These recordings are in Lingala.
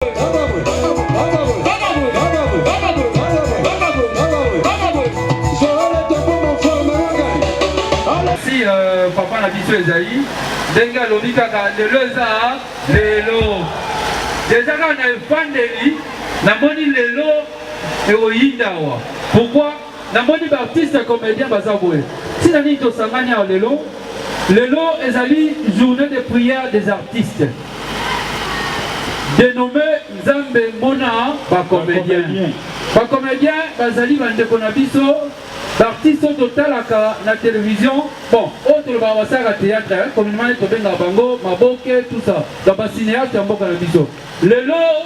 Si papa n'a dit sur Esaïe, Denga Lobika, le Leza, Lelo. Déjà quand on a eu Fandeli, on a moni Lelo et Oyindawa. Pourquoi? On a moni Baptiste comédien Bazaboué. Si on a dit que Samania Lelo, Lelo Ezali, journée de prière des artistes. Dénommé Nzambe Mona, comédien. Comédien, Bazali Bandekonabiso. L'artiste total à la télévision, bon, autre le théâtre, communément les Tobenga Bango, Maboke, tout ça, dans le cinéaste, en Bokanabiso. Le lot,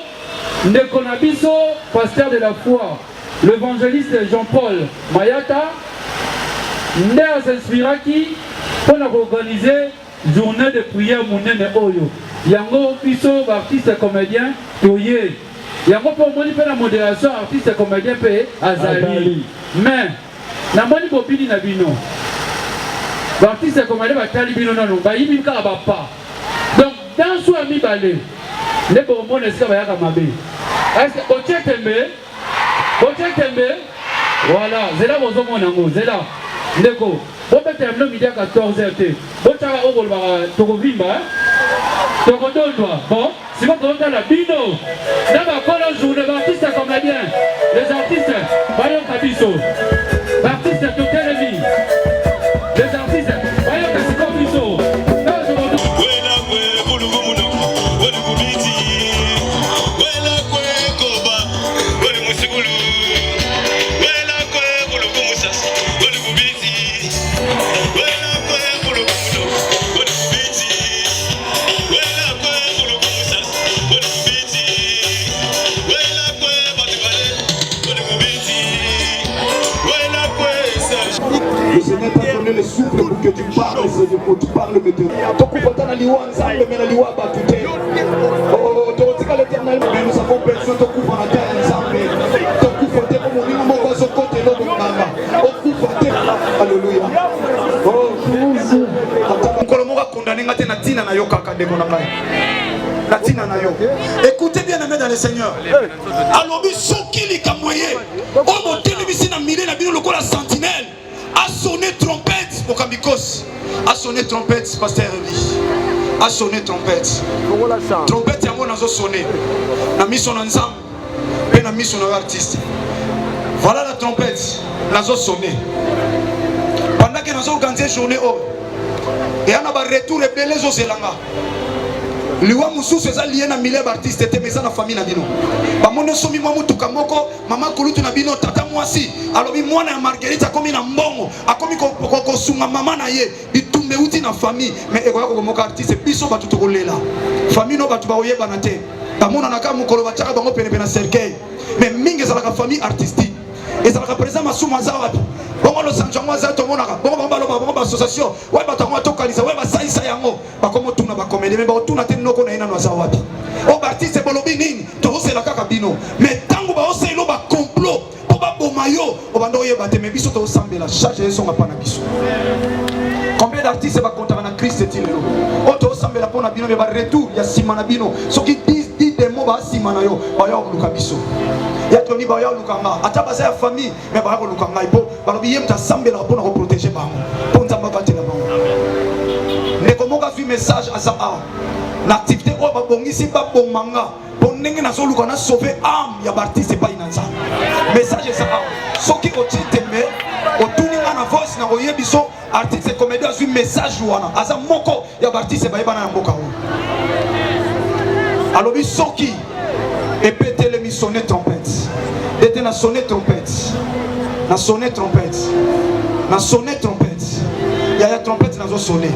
Nekonabiso, pasteur de la foi, l'évangéliste Jean-Paul Mayata, Nders Inspiraki, pour organiser journée de prière Mounene Oyo. Yango Piso, artiste comédien, Toye. Yango pour moi, il fait la modération, artiste comédien, Azali. Mais, namoni bopini na bino l'artiste commandé batali bino nano bayibi ka bapa donc dans soi mi balé ne bombo ne ska bayaka mabe est-ce que ochetembe voilà zela bozo mona ngo zela ndeko bopete mno midi à 14h te botaka obol ba tokovimba tokodondwa bon si vous comptez la bino na ba kola journée l'artiste comédien les artistes bayon kabiso. L'artiste de Télévis, les artistes, voyons que c'est comme ils sont. Le Seigneur t'a donné le souffle pour que tu parles, Seigneur, pour que tu parles maintenant. Ton couple na liwa ensemble, mais la liwa batute. Oh, tu l'éternel, mais nous avons besoin de couper en terre ensemble. Ton couple comme on dit, on va se côté là, on coupe. Alléluia. Oh, Jésus. Kolomoka condamné ngate na tina na yo kaka de konanga. La tina na yo. Écoutez bien amis dans le Seigneur. Alobi sokili kamoye. O moteli bisi na mile na bino lokola sentinelle. A sonné trompette au Kamikos. A sonné trompette, pasteur Eli. A sonné trompette. Trompette yango nazo sonné. Na mission ensemble. Et na mission artiste. Voilà la trompette. Nazo sonné. Pendant que nazo organiser journée oh. Et on a un retour rebelle zo zelanga. Liwa mususu eza lié na mille artiste te meza na famille na bino. Ba mono somi mwa mutuka moko mama kulutu na bino tata mwasi alobi mwana ya Marguerite akomi na mbongo akomi ko sunga mama na ye bitumbe uti na famille mais ekoya ko moka artiste biso batu to kolela famille no batu ba oyeba na te ba mona na ka mukolo bataka bango pene pene cercueil mais mingi za la famille artistique ezalaka présent masumu aza wapi bongo lo sanjango aza tomonaka bongo baloba bongo association ouais batango tokalisa ouais basaisa yango bakomo tuna bakomede me batuna te noko na ina no aza wapi o artiste bolobi nini tozela kaka bino mais tango ba oselo ba complot po ba bomayo o bando oyeba te me biso to sambela charge songa pana biso. Combien d'artistes va compter na Christ tilelo o to sambela pona bino me ba retour ya simana bino soki 10 demo ba simana yo ba yo luka biso ya toni ba yo luka nga ata ba sa famille me ba yo luka nga ipo ba lobi yem ta sambela pona ko protéger bango ponza ba batela bango ne komoka fi message asa l'activité o ba bongisi ba bomanga bonenge na zo luka na sauver âme ya artiste pa inanza message ça soki o titembe o tuni ana voice na oyebiso artiste comédien azui message wana aza moko ya artiste ba yebana na mboka o alobi soki epete le mi sonner trompette ete na sonner trompette na sonner trompette na sonner trompette ya trompette na zo sonner.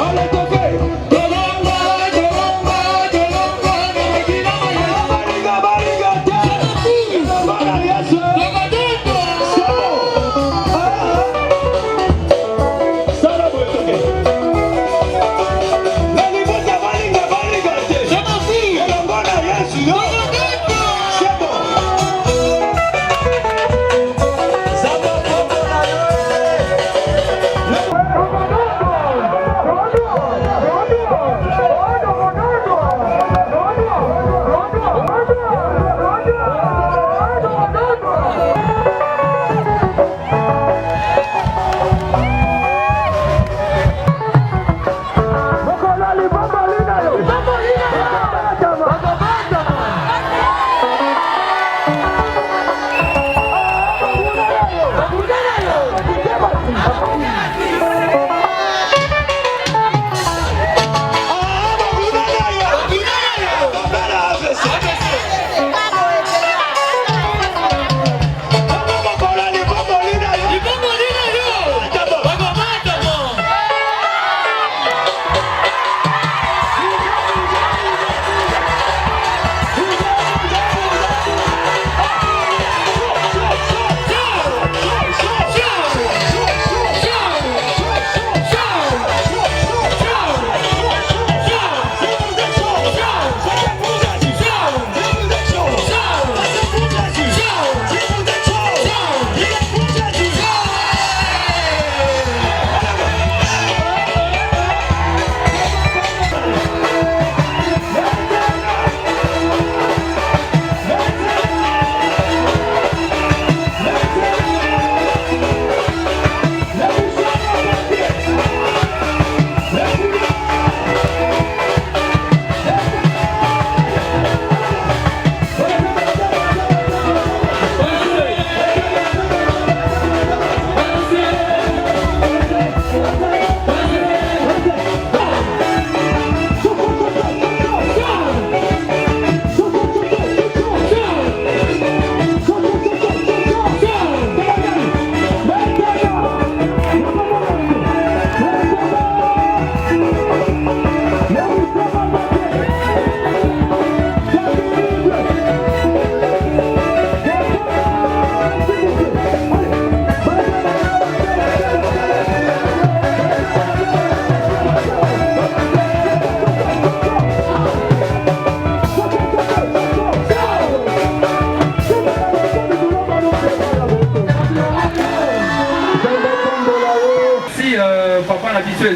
Allez,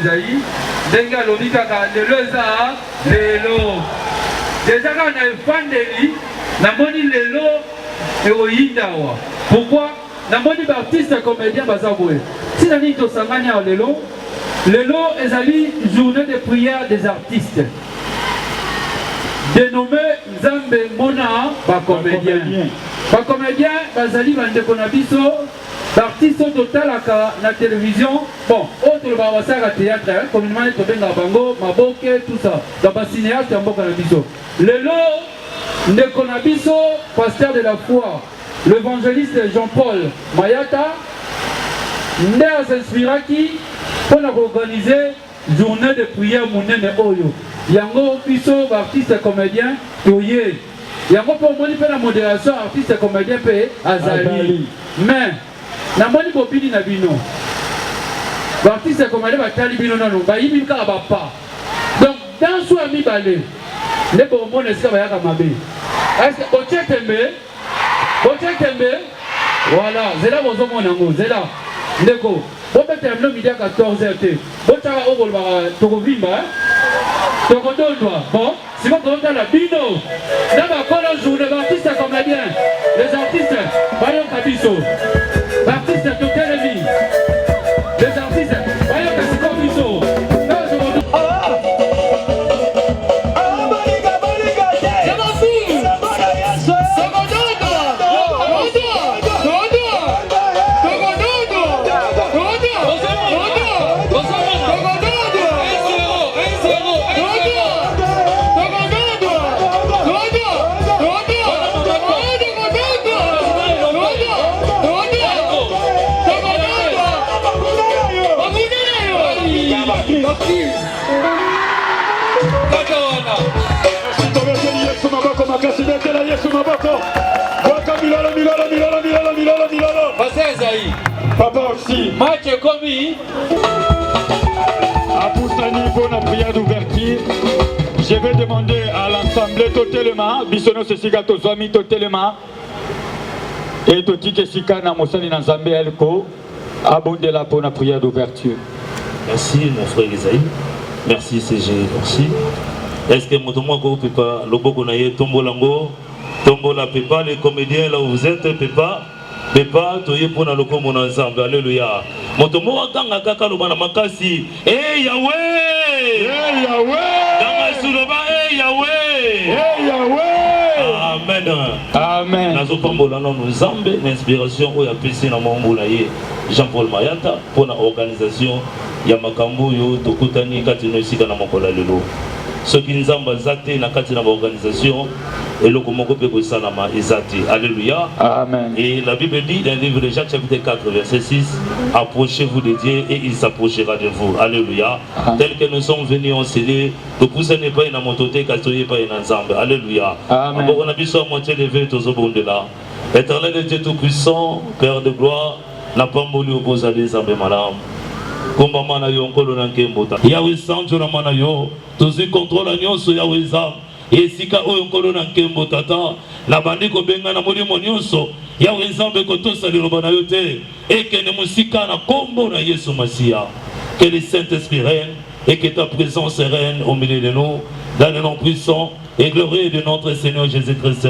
Esaïe, Denga Lobikaka, Lelo Eza, Lelo. Déjà quand on a eu Fandeli, Namoni Lelo et Oyindawa. Pourquoi? Namoni Baptiste comédien Bazaboué. Si on dit que Sangania Lelo, Lelo Ezali, journée de prière des artistes. Dénommé Nzambe Mona, Bacomédien. Bacomédien, Bazali Bandekonabiso, d'artistes total à la télévision. Bon, autre Bawasa à théâtre, communément, Tobenga Bango, Maboke, tout ça. Dans le cinéaste, il y a un bon Konabiso. Lelo, Ndekonabiso, pasteur de la foi, l'évangéliste Jean-Paul Mayata, Nder s'inspiraki pour organiser journée de prière Mounene Oyo. Yango Piso, artiste comédien, Toye. Yango pour moi, il fait la modération, artiste comédien, Azali. Mais, Namoni Bobini Nabino. L'artiste comédien va talibino non, va y vivre à papa. Donc, dans ce ami balé, les bonbons ne savent pas à mabe. Est-ce que Boche Tembe, voilà, c'est là mon homme, c'est là. Ndeko, bon peut terminer midi à 14h. Bon ça va au Bolba, Togovimba, Togodondoa. Bon, si vous comptez la bino, dans ma colonne journée, l'artiste comédien, les artistes, Bayon Kabiso, l'artiste Totelemi, les artistes, Bayon Kabiso. Papa aussi. Match commis. À Poussani pour la prière d'ouverture, je vais demander à l'Assemblée totalement, Bissono Sesigato Zoami totalement, et Totike Sikana Mosani Nanzambe Elko, abondez-la pour la prière d'ouverture. Merci mon frère Isaïe. Merci CG, merci. Est-ce que Motomo peut pas, le Bokonaye, Tombolango, Tombola Pepa, les comédiens là où vous êtes, Pepa, toye pour le commun ensemble, alléluia. Motomo Akanga Kaka Lobana Makasi, eh Yahweh! Eh Yahweh! Dama eh Yahweh! Eh Yahweh! Amen. Amen. Nazo Pambola non Zambé, l'inspiration où il y a PC dans mon boulaye, Jean-Paul Mayata, pour l'organisation, Yamakambo yo, Tokutani, Katino Sika na Mokola Lelo. Ce qui nous a zate na Katina organisation, et le Komoko Peko Salama Izati. Alléluia. Amen. Et la Bible dit dans le livre de Jacques chapitre 4 verset 6, approchez-vous de Dieu et il s'approchera de vous. Alléluia. Amen. Tel que nous sommes venus enseigner, que vous n'êtes pas une mototé, que vous n'êtes pas une ensemble. Alléluia. Amen. On a besoin de moitié levé tous au bon de là. Éternel Dieu Tout-Puissant, Père de gloire, n'a pas moulu au beaux allées, Zambé Madame. Kumba mana yo nkolo na nkembota Yahweh sanjo na mana yo tozi contrôle nyonso Yahweh za esika oyo nkolo na nkembota ta na bandi ko benga na molimo nyonso Yahweh Nzambe ko tosa liloba na yo te ekene musika na kombo na Yesu Masia. Que le Saint-Esprit règne et que ta présence règne au milieu de nous dans le nom puissant et glorieux de notre Seigneur Jésus-Christ.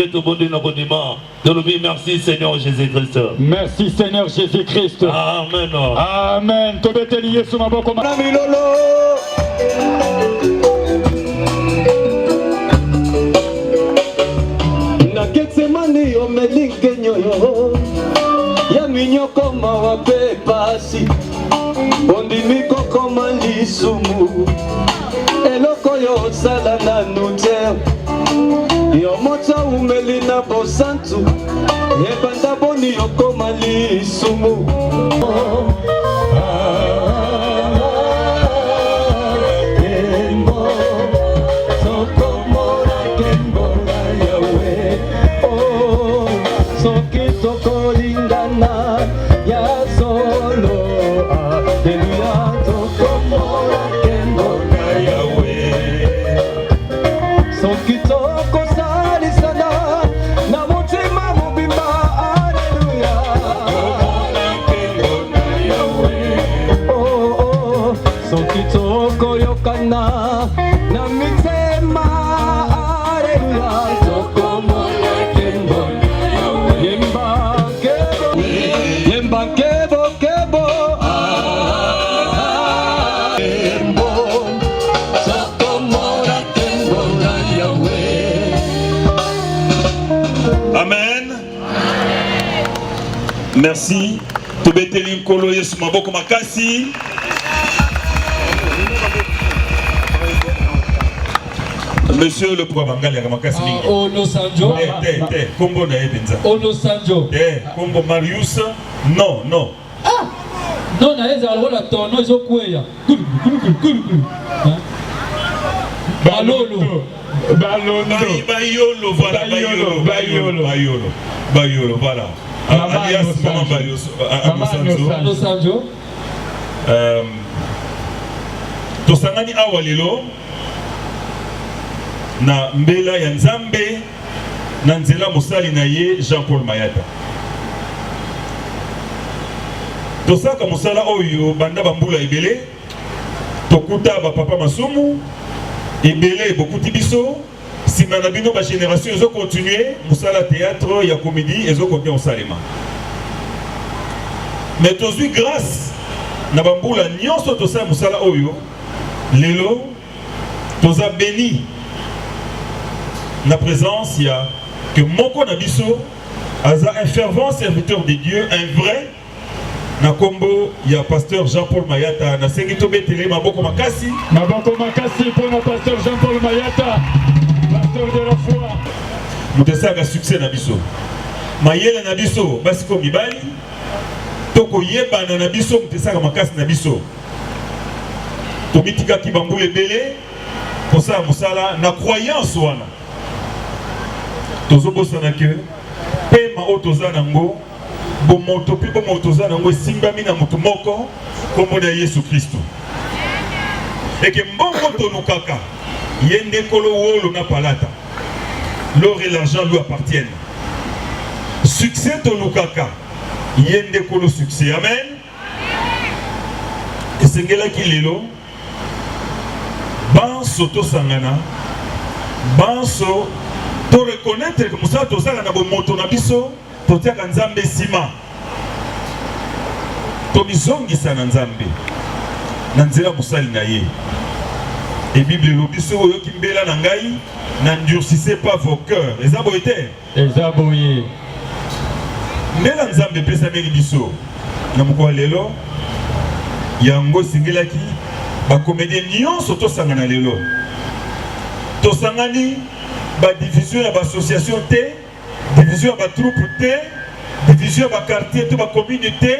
Merci Seigneur Jésus-Christ. Merci Seigneur Jésus-Christ. Amen. Amen. Tobeteli Yesu maboko Milolo. Na Getsemani yo melinge nyoyo ya minyoko mawape pasi bondimi kokoma lisumu eloko yo sala na nuter yo moto umeli na bosantu ebanda boni yokoma lisumu Amen. Merci. Tobeteli nkolo Yesu maboko makasi. Monsieur le Provengal ya makasi mingi. Ono Sanjo. Kombo na ebenza. Ono Sanjo. Kombo Marius. Non, non. Ah. Non na eza wala tono ezokweya. Balolo. Bayolo, voilà, Bayolo, voilà. Alias Maman Sanjo. Tosangani awa lelo na mbela ya Nzambe na nzela mosali na ye Jean-Paul Mayata. Tosaka mosala oyo banda bambula ebele tokuta ba papa masumu ebele bokuti biso sima na bino ba génération ezo continuer mosala théâtre ya comédie ezo continuer au salema. Mais tozui grâce na bambula nyonso tosala mosala oyo lelo toza béni na présence ya que moko na biso aza un fervent serviteur de Dieu, un vrai na kombo ya pasteur Jean-Paul Mayata na sengi tobetele maboko makasi pour le pasteur Jean-Paul Mayata, pasteur de la foi. mutesaka succès na biso mayele na biso basiko mibali toko yebana na biso mutesaka makasi na biso tomitika ki bambule belé kosala mosala na croyance wana tozobosana ke pema o toza nango bomoto pe bomoto za nango esimbami na mutu moko kombo na Yesu Kristo eke mbongo tolukaka yende kolo wolo na palata l'or et l'argent lui appartiennent succès tolukaka yende kolo succès amen esengelaki lelo banso tosangana banso to reconnaître que mosala tozala na bomoto na biso totiaka Nzambe sima tomizongisa na Nzambe na nzela mosali na ye et Bible elobi so oyoki mbela na ngai n'endurcissez pas vos cœurs eza boye te eza boye mbela Nzambe epesameli biso na mokolo lelo yango esengelaki bacomédien nyonso tosangana lelo tosangani badivision ya bassociation te division ya batroupe te division ya baquartier te bacommune te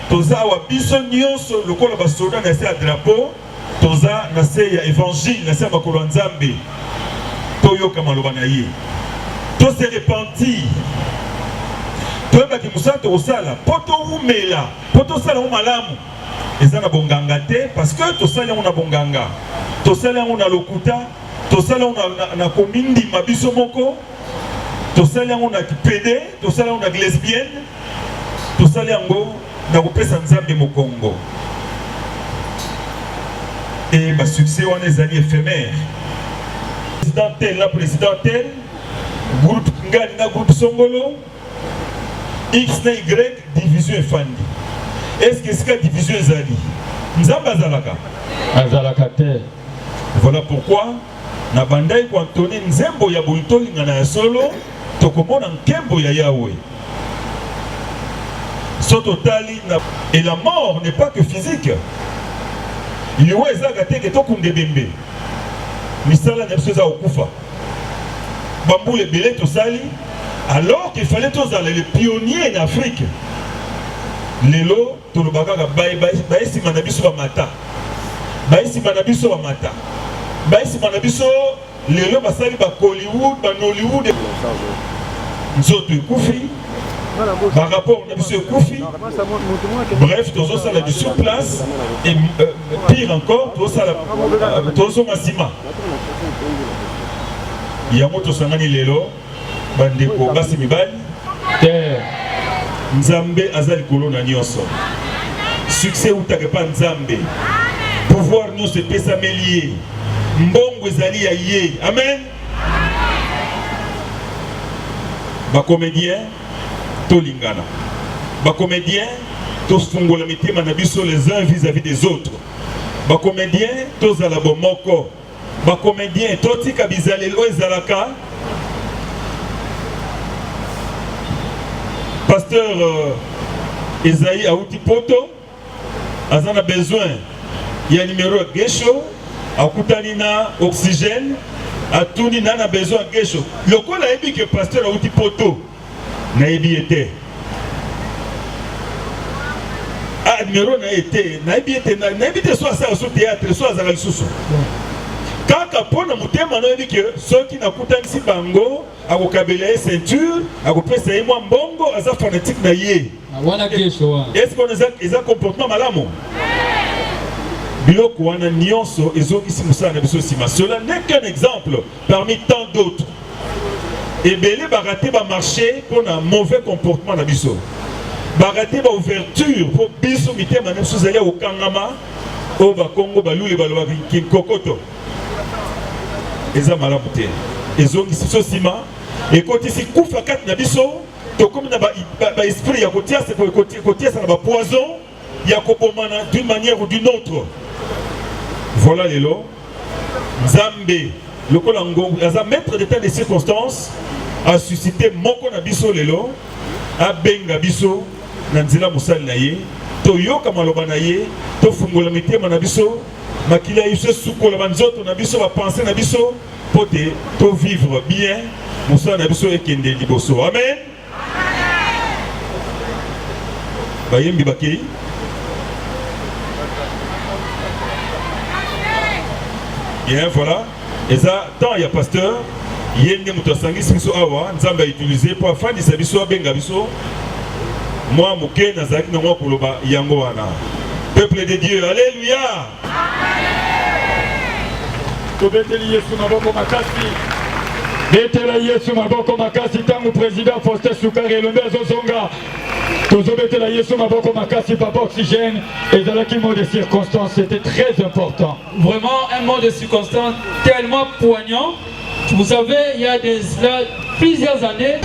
toza awa biso nyonso lokola basoda na se ya drapeau toza na se ya évangile na se ya makolo ya Nzambe toyoka maloba na ye tose repentir toyebaki mosala tokosala mpo toumela mpo tosala yango malamu eza na bonganga te parce que tosala yango na bonganga tosala yango na lokuta tosala yango na komindima biso moko tosala yango na kipede tosala yango na lesbienne tosala yango na kopesa Nzambe mokongo et basuccès wana ezali éphémère président tel na président tel groupe ngani na groupe songolo X na Y division efandi est-ce que esika division ezali Nzambe azalaka te. Voilà pourquoi na bandai ko Antoine nzembo ya boitolinga na solo tokomona nkembo ya Yahweh sototali na et la mort n'est pas que physique liwa ezaka te ke tokunde bembe misala na biso eza okufa bambule ebele tosali alors qu'il fallait tozala les pionniers en Afrique lelo tolobaka baesima na biso bamata baesima na biso bamata baesima na biso lelo basali ba Hollywood ba Nollywood nzoto ekufi ba rapport na biso ekufi bref tozosala du sur place et pire encore tozosala masima yango tosangani lelo bandeko basi mibali Nzambe aza likolo na nyonso succès utake pa Nzambe pouvoir nyonso epesameli ye mbongo ezali ya ye amen bacomédien tolingana bacomédien tofungola mitema na biso les uns vis-à-vis des autres bacomédien tozala bomoko bacomédien totika bizalelo ezalaka pasteur Esaïe Aouti Poto, Azan a besoin, il y a un numéro à Gesho, à Koutanina, oxygène, à Tounina a besoin de Gesho. Le coup a dit que pasteur Aouti Poto n'a été. Ah, numéro n'a été soit ça au théâtre, soit à la sous. Quand Capone a monté, maintenant il dit que ceux qui n'ont pas de bango, à vos cabelés ceinture, à vos pieds, c'est moi bongo, à sa fanatique naïe. Est-ce qu'on a un comportement malamo? Biloko wana nyonso ezokisi musala na biso sima. Cela n'est qu'un exemple parmi tant d'autres. Ebele baraté ba marché pour un mauvais comportement na biso. Baraté ba ouverture pour biso mitema na biso zali au kangama o ba Congo ba lule ba loba kinkokoto. Eza malamu te. Ezokisi biso sima et côté si kufa kat na biso to comme na ba esprit ya kotia c'est pour kotia ça na ba poison ya kobomana d'une manière ou d'une autre. Voilà les lots. Nzambe, le Kolango, a maître d'état des circonstances, a suscité Moko Nabiso les lots, a Benga Biso, Nanzila Moussal Naye, Toyoka Malobanaye, Tofungola Mité Manabiso, Makila Yuse Souko Labanzoto Nabiso, va penser Nabiso, pote, to vivre bien, Moussa Nabiso et Kende Liboso. Amen. Bayem Bibakei. Bien, voilà. Et ça, tant il y a pasteur, il y a une moutasangi, c'est ce awa, Nzamba utilisé pour faire des services à Bengabiso. Moi, Mouké, Nazak, Namo Koloba, Yangoana. Peuple de Dieu, alléluia. Betela Yesu maboko makasi tangu président Faustin Soukare Lombe Zozonga. Tozobetela Yesu maboko makasi papa oxygène et dans le mot de circonstance, c'était très important. Vraiment un mot de circonstance tellement poignant. Vous savez, il y a plusieurs années.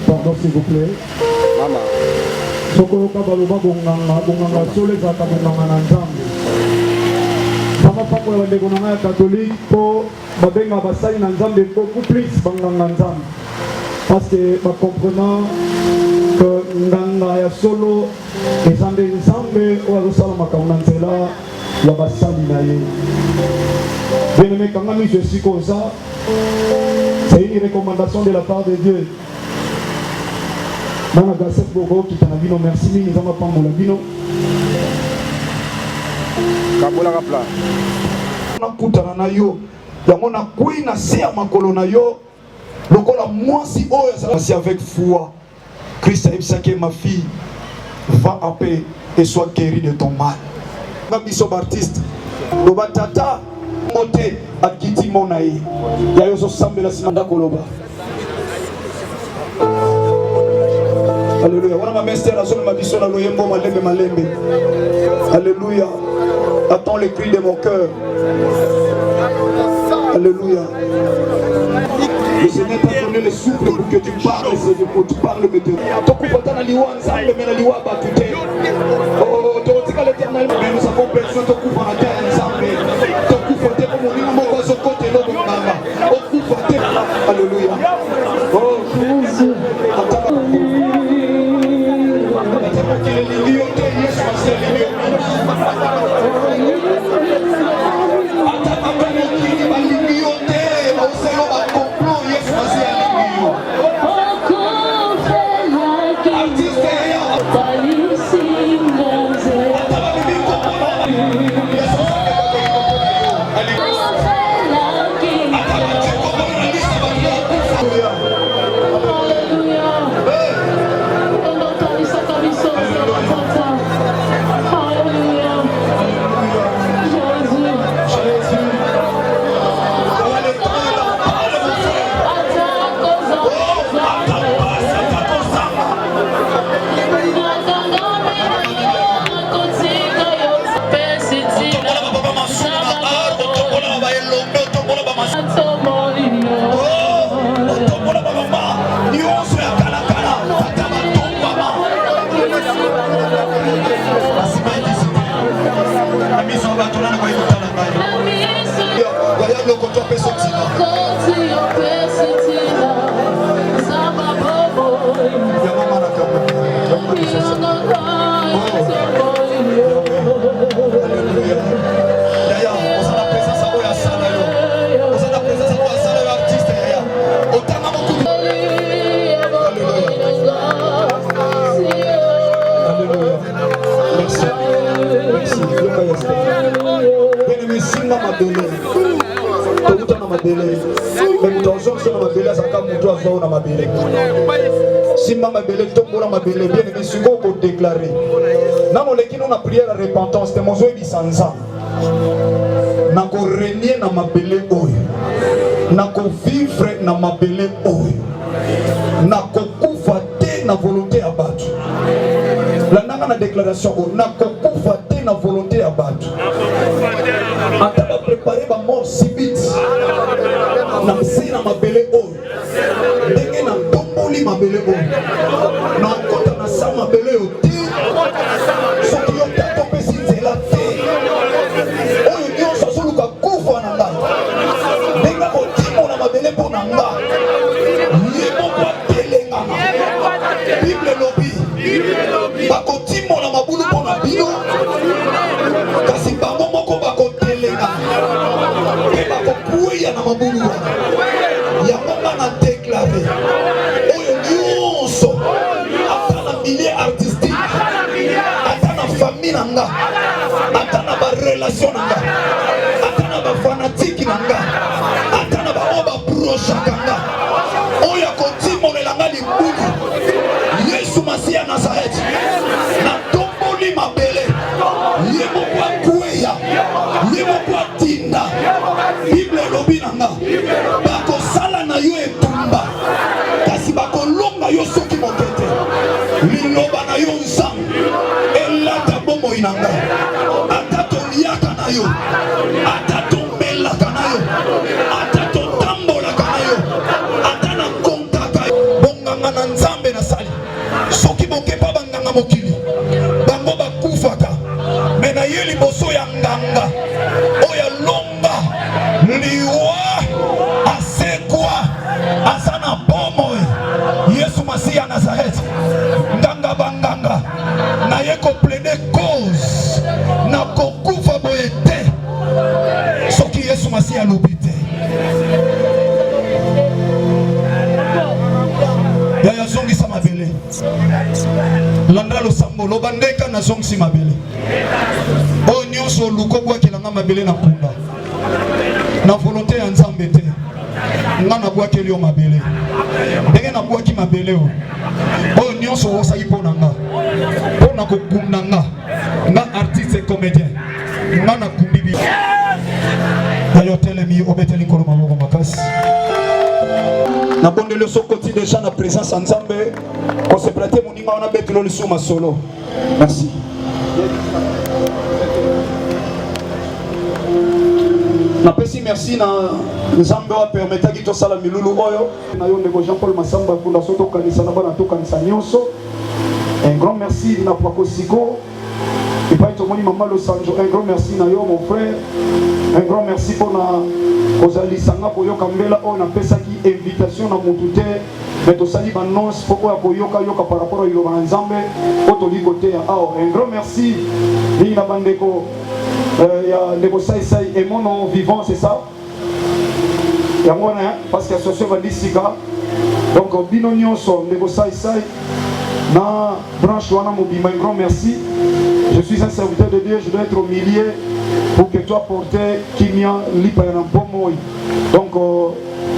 Pardon s'il vous plaît. Maman. Sokoloka baloba bonganga sole zaka bonganga na nzambe. Sama pakola bandeko na ngai ya catholique po babenga basali na nzambe beaucoup plus banganga nzambe. Parce que bacomprenant que nganga ya solo ezambe nzambe oyo azosala makambo na nzela ya basali na ye. Bien-aimé, quand même je suis comme ça, c'est une recommandation de la part de Dieu. Dans la Gassette Bogo qui t'en a dit non merci, mais nous avons pas mon labino. Kabola Rapla. On a coutana na yo, on a coué na serre ma colonna yo. Donc on a moi si oh c'est avec foi. Christ a dit ma fille, va à paix et sois guérie de ton mal. Mabiso Baptiste, Loba Tata, monté à Kiti Monaï. Yayo so sambela simanda koloba. Alléluia. On a ma mère à son mabiso na loyembo malembe malembe. Alléluia. Attends les cris de mon cœur. Alléluia. Le Seigneur t'a donné le souffle pour que tu parles, Seigneur, pour que tu parles de Dieu. Oh, l'éternel, nous avons besoin de couper la terre ensemble. Alléluia. Oh, Simba mabele tombola mabele bien aimé suko ko déclarer na moleki na prière à repentance te mozo bisanza na ko régner na mabele oyo na ko vivre na mabele oyo na ko kufa te na volonté à battre. La nana déclaration, on a fait na volonté à battre. On a préparé ma mort si vite. On a fait ma belle eau. Dès qu'on a tombé ma belle eau. On a encore sa ma belle eau. Ce qui ont tapé c'est la terre. On y a ça sur le cas couvre en anglais. Dès qu'on a dit ma belle pour nanga. Bible lobby. Bakoti mona mabulu pona bino. Kasi bango moko bakotelenga. Pe bakokuya na mabulu. Ya mama na déclaré. Oyo nyonso. Atana milieu artistique. Atana famille nanga. Atana ba relation nanga. Atana ba fanatique nanga. Atana ba oba proche nanga. Oya koti mona langa libulu. Yesu Masia Nazareth. Na tomboli mabele. Yemo kwa kueya. Yemo kwa tinda. Bible lobi nanga. Bako sala na yo etumba. Kasi bako longa yo soki mokete. Liloba na yo nzam. Elata bomo inanga. Atato liaka na yo. Atato melaka na yo. Atato tambola na yo. Atana kontaka yo. Bonganga na nzambe na sali. Soki boke pa banganga mokili bango bakufaka mena ye liboso ya nganga oya longa liwa asekwa asana bomo Yesu Masia Nazareth nganga banganga na ye ko plaider cause na kokufa boyete soki Yesu Masia lobite ya zongisa mabele landa lo sambo lo bandeka na zongisi mabele o nyonso luko bwakelanga mabele na kunda na volonté ya nzambe te nga na bwakeli yo mabele ndenge na bwaki mabele o nyonso osali mpo na nga mpo na kokunda nga artiste comédien nga na kumbi bi dayo telemi obeteli nkolo maboko makasi na bondele sokoti déjà na présence en Nzambe ko se prêter moninga wana betelo lisuma solo. Merci. Na pesi merci na Nzambe wa permettre ki to sala milulu oyo na yo ndeko Jean Paul Masamba kunda soto kanisa na bana to kanisa nyonso. Un grand merci na Pakosiko. Et pas tout le monde maman Los Angeles. Un grand merci na yo mon frère. Un grand merci pour na Ozali Sanga pour yoka mbela on a pesa ki invitation na mutute mais to sali banons pour ko yoka par rapport à Iloba Nzambe auto li côté un grand merci ni na bandeko ya ndeko sai et mon nom vivant c'est ça ya ngona parce que association va disika donc bino nyonso ndeko sai na branche wana mobima un grand merci. Je suis un serviteur de Dieu, je dois être au milieu pour que toi porter Kimia Lipayanampomoy. Donc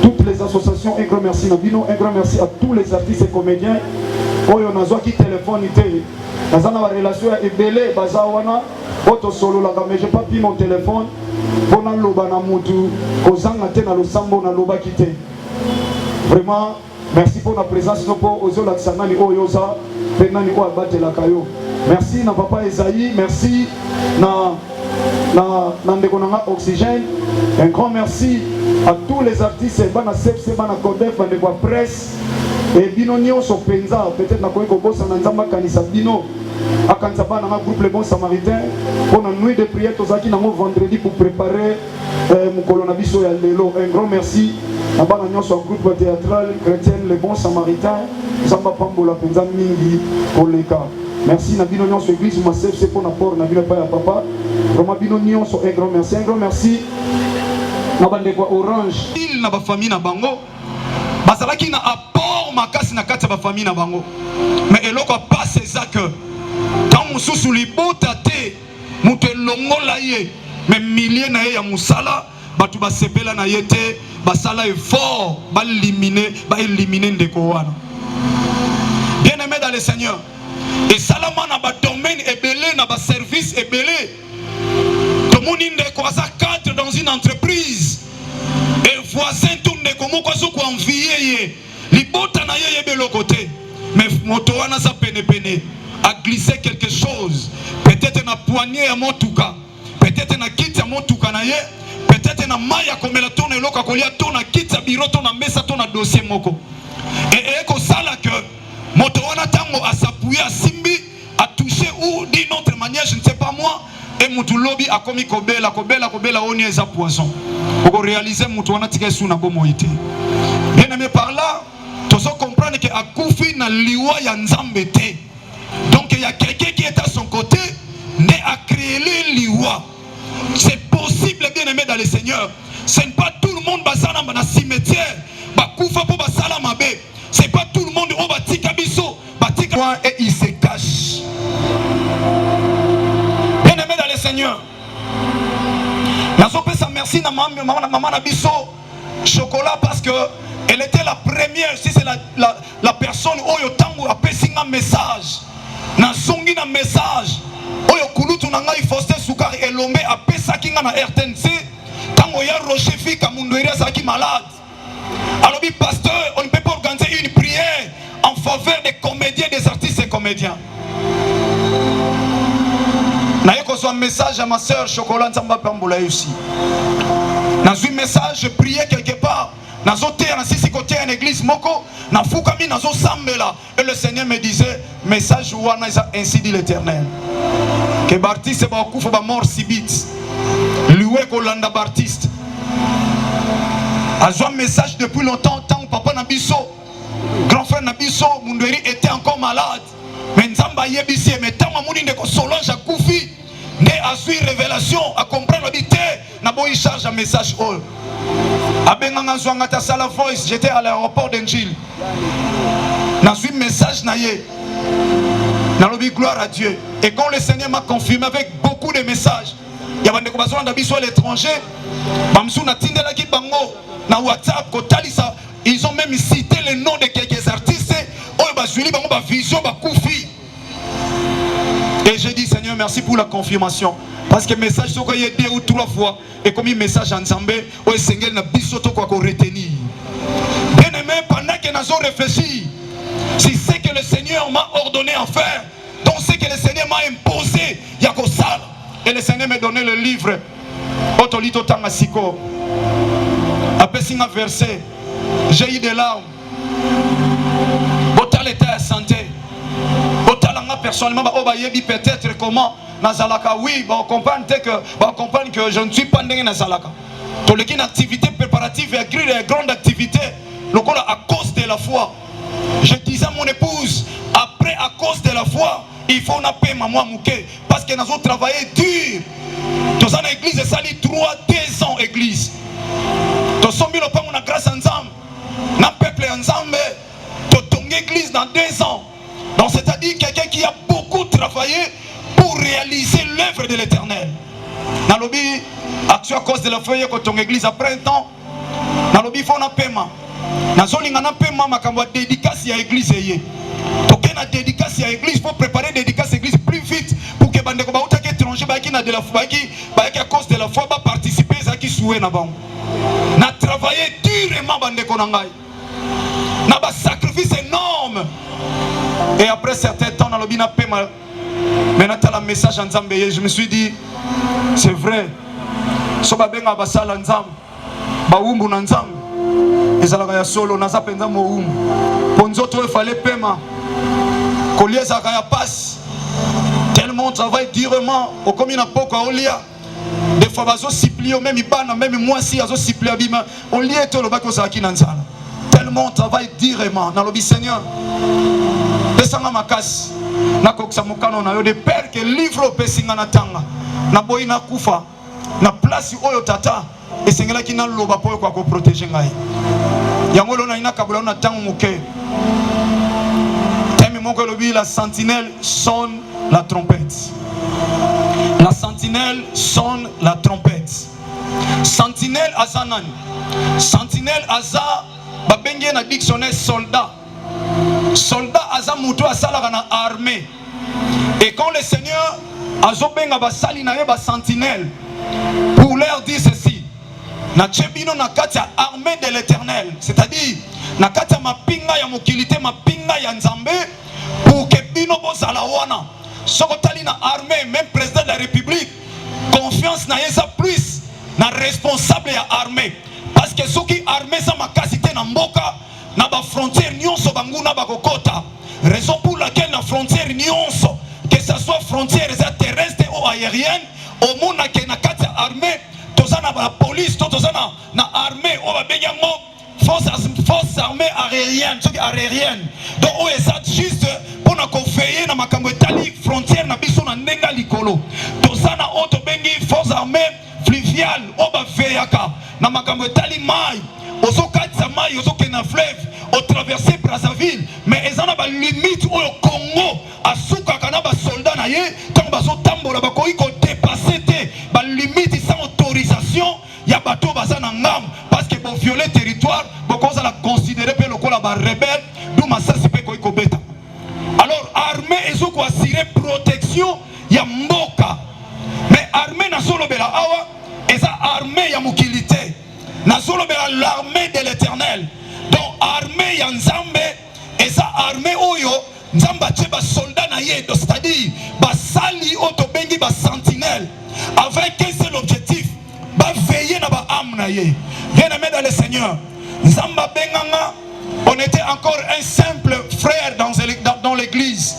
toutes les associations, un grand merci Nabino, un grand merci à tous les artistes et comédiens. Oyo nazo qui téléphone ité. Nazana la relation est belé bazawana auto solo la mais j'ai pas pris mon téléphone pour na loba na mutu kozanga te na losambo na loba kité. Vraiment merci pour la présence pour ozola tsangani oyoza penani ko abate la kayo. Merci na papa Esaïe, merci na ndeko nanga Oxygène. Un grand merci à tous les artistes bana CFC bana Codef bana kwa presse et bino nyonso penza peut-être na koyeko bossa na nzamba kanisa bino akanza bana na groupe Les Bons Samaritains pour la nuit de prière tozaki na vendredi pour préparer mukolo na biso ya lelo. Un grand merci na bana nyonso groupe théâtral chrétien Les Bons Samaritains nzamba pambola penza mingi koleka. Merci Nabino Nyonso Église Massef, c'est pour l'apport Nabino Paya Papa. Vraiment Bino Nyonso, un grand merci. Nabandekwa Orange. Il n'a pas famille na bango. Basalaki na apport makasi na kati ba famille na bango. Mais eloko pas c'est ça que quand mususu libota te mutu longola ye mais milliers na ye ya musala batu basepela na ye te basala effort ba éliminer ndeko wana. Bien-aimé dans le Seigneur. Et Salomon a ba domaine ébélé, n'a ba service ébélé. Tout le monde est cadre dans une entreprise. Et voisin tout le monde est envié. Libota na ye belo côté. Mais motoana sa pene a glissé quelque chose, peut-être na poignée à mon touka, peut-être na kiti à mon touka na ye, peut-être na maya comme la tourne et l'oka kolia tourne kiti à bureau tourne mesa tourne dossier moko. Et ko sala que motoana tango a s'appuyer à simbi a touché ou d'une autre manière, je ne sais pas moi, et mutu lobby a commis kobela on y est à poison. Pour réaliser motoana tika sous na bomo ité. Bien aimé par là, tu dois comprendre que a koufi na liwa ya nzambe te. Donc il y a quelqu'un qui est à son côté, né à créer les liwa. C'est possible, bien aimé dans le Seigneur. Ce n'est pas tout le monde basana dans cimetière, bakoufa pour basala mabe. C'est pas tout le monde au batika biso, batika et il se cache. Bien aimé dans le Seigneur. Nazope sa merci na maman na biso chocolat parce que elle était la première, si c'est la personne oyo tango a passé un message. Na songi na message oyo kulutu na ngai Faustin Sukari elombe a passé kinga na RTNC tango ya Rocher Fika Mundweri azaki malade. Alors bi pasteur, on ne peut pas organiser une prière en faveur des comédiens, des artistes et comédiens. Na yeko so un message à ma sœur Chocolat Nzamba Pambola aussi. Na un message, je priais quelque part. Côté en église moko na fukami nazo sambela et le Seigneur me disait message wana ainsi dit l'Éternel que Baptiste ba kufa ba mort subite liwe ko landa Baptiste a un message depuis longtemps tant papa na biso grand frère na biso Mundweri était encore malade mais nzamba yebisi mais tant amuni ndeko Solange akufi ne a suivi révélation à comprendre habité na bo il charge un message all. J'étais à l'aéroport d'Engil. J'ai eu un message naïe. J'ai gloire à Dieu. Et quand le Seigneur m'a confirmé avec beaucoup de messages, il y a des personnes à l'étranger. Ils ont même cité le nom de quelques artistes. Et j'ai dit Seigneur merci pour la confirmation. Parce que le message soit il y a 2 ou 3 fois et comme un message en Zambé ou un single n'a bisoto quoi qu'on retenir. Bien aimé pendant que nous avons réfléchi, si c'est que le Seigneur m'a ordonné à faire, donc c'est que le Seigneur m'a imposé, il y a que ça. Et le Seigneur m'a donné le livre. Otolito Tangasiko. Après 5 versets, j'ai eu des larmes. Botal était à santé. Personnellement, peut-être comment Nazalaka, oui, on comprend que je ne suis pas né Nazalaka. Tout une activité préparative et grande activité, à cause de la foi. Je disais à mon épouse, après à cause de la foi, il faut na paix maman mouké parce que nous avons travaillé dur. Dans une église, ça lit 2 ans église. Nous sommes mis au grâce ensemble, na peuple ensemble, ton église dans 2 ans. Donc c'est-à-dire quelqu'un qui a beaucoup travaillé pour réaliser l'œuvre de l'Éternel. Dans le but, action à cause de la feuille que ton église après un temps, dans le but il faut un paiement. Dans le but il faut un paiement, mais quand on dédicace à l'église, pour qu'il y ait une dédicace à l'église, il faut préparer une dédicace à l'église plus vite pour que les étrangers qui à cause de la foi participer à ce qui souhaite. On a travaillé durement, on a un sacrifice énorme. Et après certains temps, dans le bina paiement, maintenant tu as le message en Zambé. Je me suis dit, c'est vrai. Si tu as un basal en Zambé, tu as un Zambé. Et ça a solo, naza penza mo ponzo to fallait paiement. Collier ça a passe. Tellement travail durement au comme il n'a pas qu'à olia. Des fois bazo siplio même ibana même moi si azo siplio abima. On lie to le bako ça qui nanzala. Tellement travail durement dans le Seigneur. Desanga makas na koksa mukano na yo de père que livre pesinga na tanga. Na boy na kufa na place oyo tata. Et c'est là qui n'a pas pour protéger ngai. Yangolo na ina kabula na tangu muke. Temi moko lobi la sentinelle sonne la trompette. La sentinelle sonne la trompette. Sentinelle azanan. Sentinelle aza babenge na dictionnaire soldat. Soldat aza muto asala na armée. Et quand le Seigneur azobenga basali na ye ba sentinelle pour leur dire ceci. Na chebino na katia armée de l'Éternel, c'est-à-dire na katia mapinga ya mokilité mapinga ya nzambe pour que bino bozala wana sokotali na armée même président de la république confiance na yesa plus na responsable ya armée parce que soki armée sa makasi te na mboka na ba frontière nyonso banguna bakokota raison pour laquelle na frontière nyonso que ça soit frontière terrestre ou aérienne au monde na kati ya armée tozana ba police tozana na armée o ba benyango force armée aérienne donc on est juste pour na confier na makambo etali frontière na biso na ndenga likolo tozana auto bengi force armée fluviale o ba veyaka na makambo etali mai ozo katsa mai ozo kena fleuve au traverser Brazzaville mais ezana ba limite au Congo asuka kana ba soldat na ye tant bazo tambola ba koyi ko dépasser te ba limite sans autorisation ya bato bazana ngam parce que bon violer territoire beaucoup ça la considérer pe lokola ba rebelle d'où masasi pe koyi ko beta alors armée ezoko assurer protection ya mboka mais armée na solo bela awa eza armée ya mukilité na solo bela l'armée de l'Éternel donc armée ya nzambe eza armée oyo nzamba tie ba soldat na ye c'est-à-dire ba sali oto bengi ba sentinelle avec un seul objectif ba veiller na ba âme na ye bien aimé dans le Seigneur nzamba benganga on était encore un simple frère dans l'église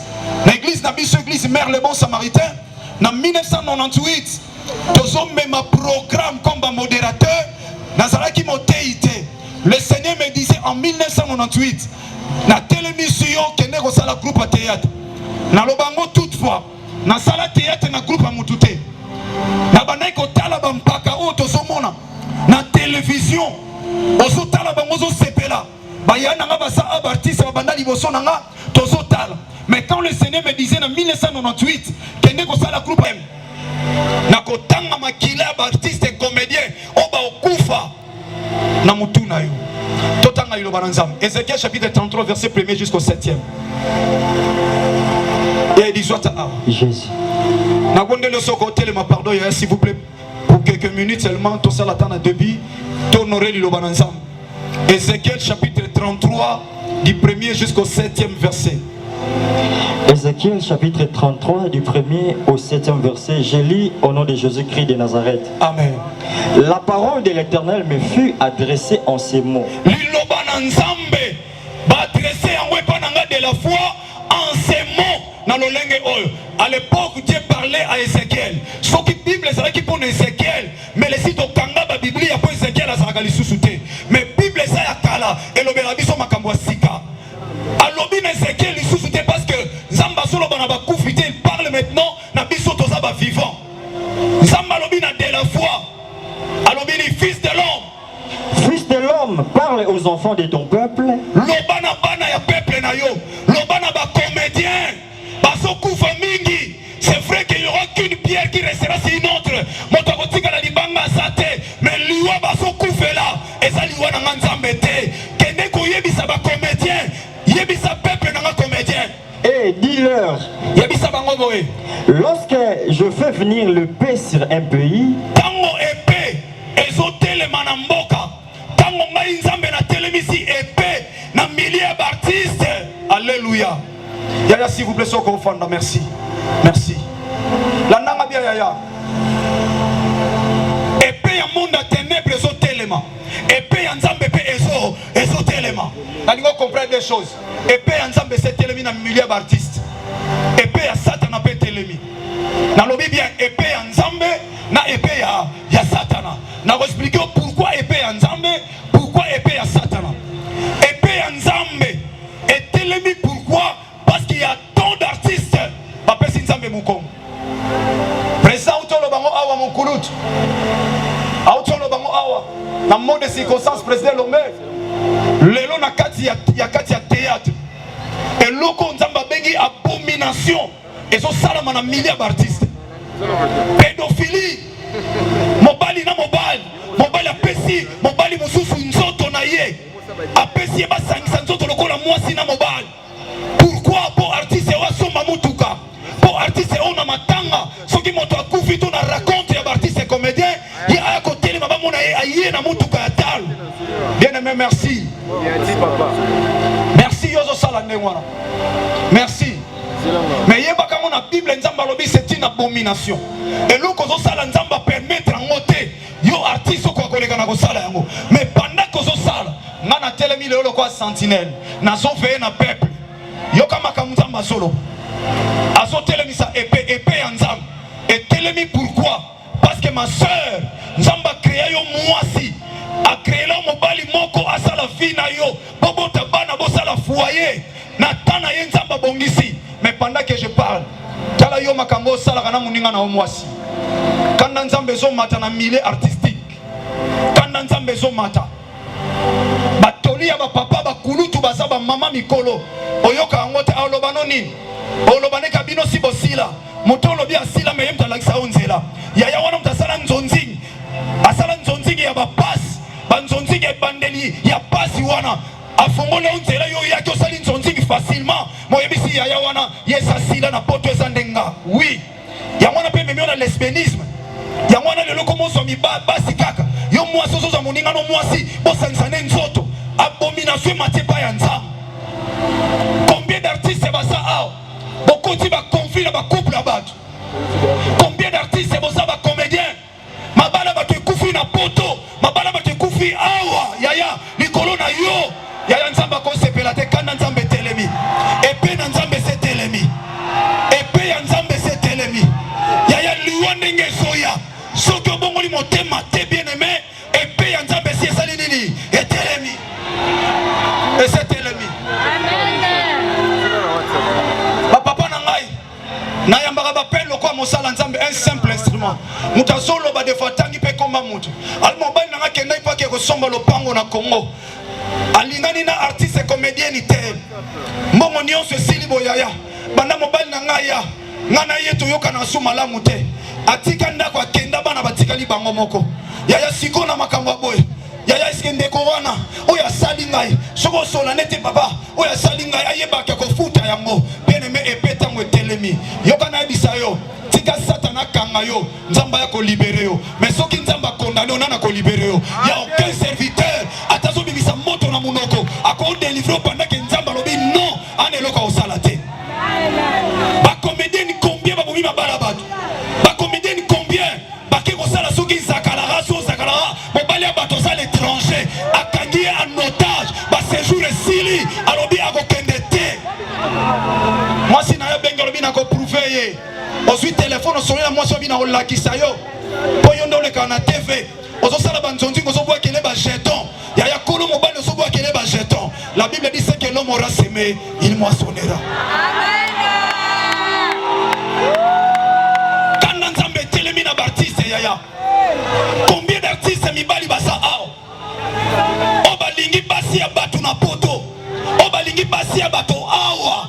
na biso église Mère le Bon Samaritain na 1998 tozo même programme comme ba modérateur nazalaki moteité. Le Seigneur me disait en 1998 na télémission kende ko sala groupe à théâtre na lobango toutefois na sala théâtre na groupe à mutute na banai ko tala ba mpaka o to somona na télévision ozo tala bango zo sepela ba yana nga ba sa artiste ba banda liboso nanga to zo tala mais quand le Seigneur me disait en 1998 kende ko sala groupe na ko tanga makila ba artiste et comédien o ba okufa na mutuna yo totanga ilo bananzam Ézéchiel chapitre 33 verset 1er jusqu'au 7e et dit soit à Jésus na gonde le soko telema pardon s'il vous plaît pour quelques minutes seulement to sala tana débit to honorer ilo bananzam Ézéchiel chapitre 33 du 1er jusqu'au 7e verset. Ézéchiel chapitre 33 du 1er au 7e verset. Je lis au nom de Jésus-Christ de Nazareth. Amen. La parole de l'Éternel me fut adressée en ces mots. De la foi en ces mots. À l'époque, Dieu parlait à Ézéchiel. Ce qui Bible, c'est qui pour Ézéchiel. Mais les sites au Kanga, la Bible, il y a pas Ézéchiel à Zagali sous-souté. Mais Bible, c'est à Kala. Et le Bérabiso Makambo Sika. Alors, Ézéchiel, il sous-souté parce que Zamba Solo Banaba Koufité, il parle maintenant, Nabiso Tozaba vivant. Zamba Lobina de la foi. Alors, il fils de l'homme. Fils de l'homme, parle aux enfants de ton peuple. Lobana bana ya peuple na yo. Lobana ba comédien. Basoku famingi. C'est vrai qu'il n'y aura qu'une pierre qui restera sur une autre. Motakotika la libanga sate. Mais liwa basoku fela. Et ça liwa na nzambe te. Kende ko yebisa ba comédien. Yebisa peuple na comédien. Et dis-leur. Yebisa bango boé. Lorsque je fais venir le paix sur un pays. Tango épée. Ezotele manamboka. Tango ngai nzambe na telemisi épée. Na milliers d'artistes. Alléluia. Yaya, s'il vous plaît, soko ofanda, merci. Merci. La nanga bien yaya. Épée ya monde à ténèbres ezo telema. Épée ya nzambe pe ezo telema. Nalingo comprendre des choses. Épée ya nzambe c'est telemi na milliers d'artistes. Épée ya satana pe telemi. Na lobi bien épée ya nzambe na épée ya satana. Na vous expliquer pourquoi épée ya nzambe, pourquoi épée ya satana. Épée ya nzambe est telemi pourquoi? Parce qu'il y a tant d'artistes. Papa Sinzambe Moukom. Président Outolo Bango Awa Monkoulout. Outolo Bango Awa. Dans le monde de circonstances, président Lomé. Lelo na kati ya théâtre. Et loko Nzamba Bengi abomination. Et so salama na milliers d'artistes. Pédophilie. Mobali na mobali. Mobali apesi. Mobali mususu nzoto na ye. Apesi eba sangisa nzoto loko la mwasi na mobali. Pourquoi pour artiste wa soma mutuka? Pour artiste on a matanga. Ce qui monte à Koufi on a raconte ya artiste comédien. Il y a à côté les mamans na aïe na mutuka tal. Bien aimé merci. Merci Yozo Sala. sala ndengwana. Merci. Mais yeba kama na Bible nzamba lobi c'est une abomination. Et loko zo sala nzamba permettre en moté yo artiste ko koleka na ko sala yango. Mais pendant que zo sala ngana telemi le loko sentinelle na zo veiller na peuple. Yo kama nzamba solo. Azo telemi sa épée en nzamba. Et telemi pourquoi? Parce que ma sœur nzamba créé yo mwasi. A créé la mobali moko asala vie na yo. Bobo tabana bo sala foyer. Na tana ye nzamba bongisi. Mais pendant que je parle, tala yo makambo sala kana muninga na omwasi. Kanda nzambe zo mata na milieu artistique. Kanda nzambe zo mata. Batoli ya ba papa ba kulutu basaba mama mikolo. Oyoka ngote aloba no nini? Oloba ne kabino si bosila. Motolo bi asila me yemta lakisa onzela. Yaya wana mtasala nzonzingi. Asala nzonzingi ya ba pass. Ba nzonzingi ya bandeli ya pasi wana. Afongole onzela yo yaki osali nzonzingi facilement. Moyebisi yaya wana yesa sila na poto ezandenga. Oui. Ya wana pe memio na lesbianisme. Ya wana lelo komoso mi basi kaka. Yo mwasi ozoza moninga no mwasi bosanisane nzoto. Abomination matepa ya nzambe. Combien d'artistes basa ao? Beaucoup de conflits dans le couple à battre. Combien d'artistes c'est ça, comédiens? Ma bala va te couvrir na poto. Ma bala va te couvrir awa. Yaya, Nicolo na yo. Yaya nzamba ko sepelate kana nzambe telemi. Epé na nzambe se telemi. Epé ya nzambe se telemi. Yaya liwande ngesoya. Soko bongo li motema te bien aimé. Epé ya nzambe si esali nini? Et telemi. Et c'est telemi. Nayambara bapel lokwa mosala nzambe un simple instrument. Mutazolo ba defatangi pe komba mutu. Almobali nanga kenda ipake ko somba lopango na Congo. Alingani na artiste comédien ni tel. Mbongo nyonso esili boyaya. Banda mobali nanga ya. Ngana yeto yoka na suma la mute. Atika ndako akenda bana batikali bango moko. Yaya siko na makambo boy. Yaya iskende ko wana. Oya sali ngai. Soko sola nete papa. Oya sali ngai ayeba ke ko futa yango. Bien-aimé epeta mo telemi. Yoka na ebisa yo. Tika satana kanga yo. Nzamba ya ko libérer yo. Mais soki nzamba condamné on na ko libérer yo. Y a aucun serviteur atazo bimisa moto na munoko. Ako délivrer pendant que nzamba lobi non. Anelo ka osalate. Ba comédien ni combien ba bomi mabala batu. Ba comédien ni combien ba ke ko sala soki zakala so zakala. Mobali ya bato za l'étranger. Akangi en otage. Ba séjour esili. Alobi akokendete. Moi si na yo bengelo bina ko prouver ye. Ozwi téléphone osoli na mwasi bina olakisa yo. Po yo ndo le kana TV. Ozo sala banzonzi ozo bwa kele ba jeton. Yaya kolo mobali ozo bwa kele ba jeton. La Bible dit que l'homme aura semé, il moissonnera. Amen. Quand nzambe telemi na artiste yaya. Combien d'artistes mi bali basa ao? Obalingi basi ya batu na poto. Obalingi basi ya batu awa.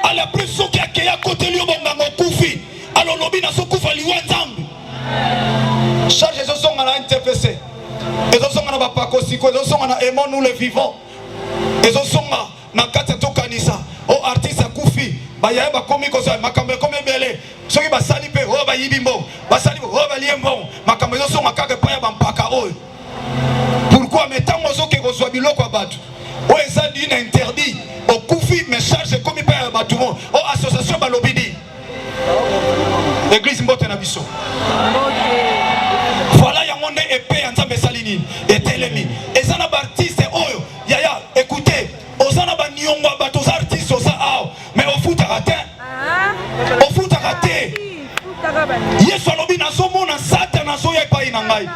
Ala plus soki akeya kote liyo bongango kufi. Alo lobi na so kufa liwa nzambe. Charge ezo songa na NTPC. Ezo songa na bapako siko. Ezo songa na Aimons nous les vivants. Ezo songa na kati to kanisa. O artiste kufi. Baya ba komi ko sa makambe komi bele. Soki basali pe o ba yibimbo. Basali o ba liembo. Makambe ezo songa kaka pa ya bampaka oyo. Pourquoi metango zo ke ko zwa biloko abatu. O eza din interdit. O kufi me charge komi pa ya batu. O association balobidi. Église mbote na biso. Voilà ya monde épée ya nzambe salini et telemi. Ezana ba artiste oyo. Yaya, écoutez, ozana ba niongo bato za artiste oza ao. Mais au foot raté. Au foot raté. Yesu alobi nazo mona Satan nazo ya pa inangai.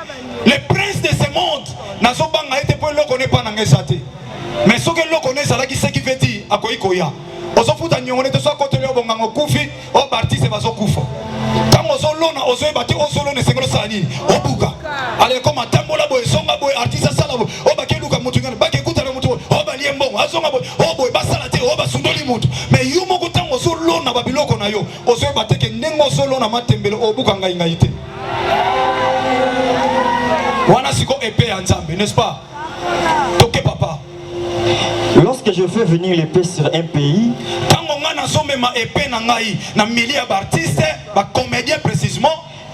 Le prince de ce monde nazo banga ete po loko ne pa na ngesate. Mais ce que loko ne sala ki ce qui veut dire akoikoya. Ozo futa nyongo ne to so kote le bonga ngokufi o artiste bazo kufa. Quand ozo lona ozo ebati ozo lona sengolo sani obuka. Ale koma tambola boy songa boy artiste sala boy o bakeluka mutu ngana bakekuta na mutu o balie mbongo azonga boy o boy basala te o basundoli mutu. Mais yumo ko tango ozo lona babiloko na yo ozo ebate ke nengo ozo lona matembele obuka ngai ngai te. Wana siko épée ya nzambe, n'est-ce pas? Toke papa. Lorsque je fais venir l'épée sur un pays,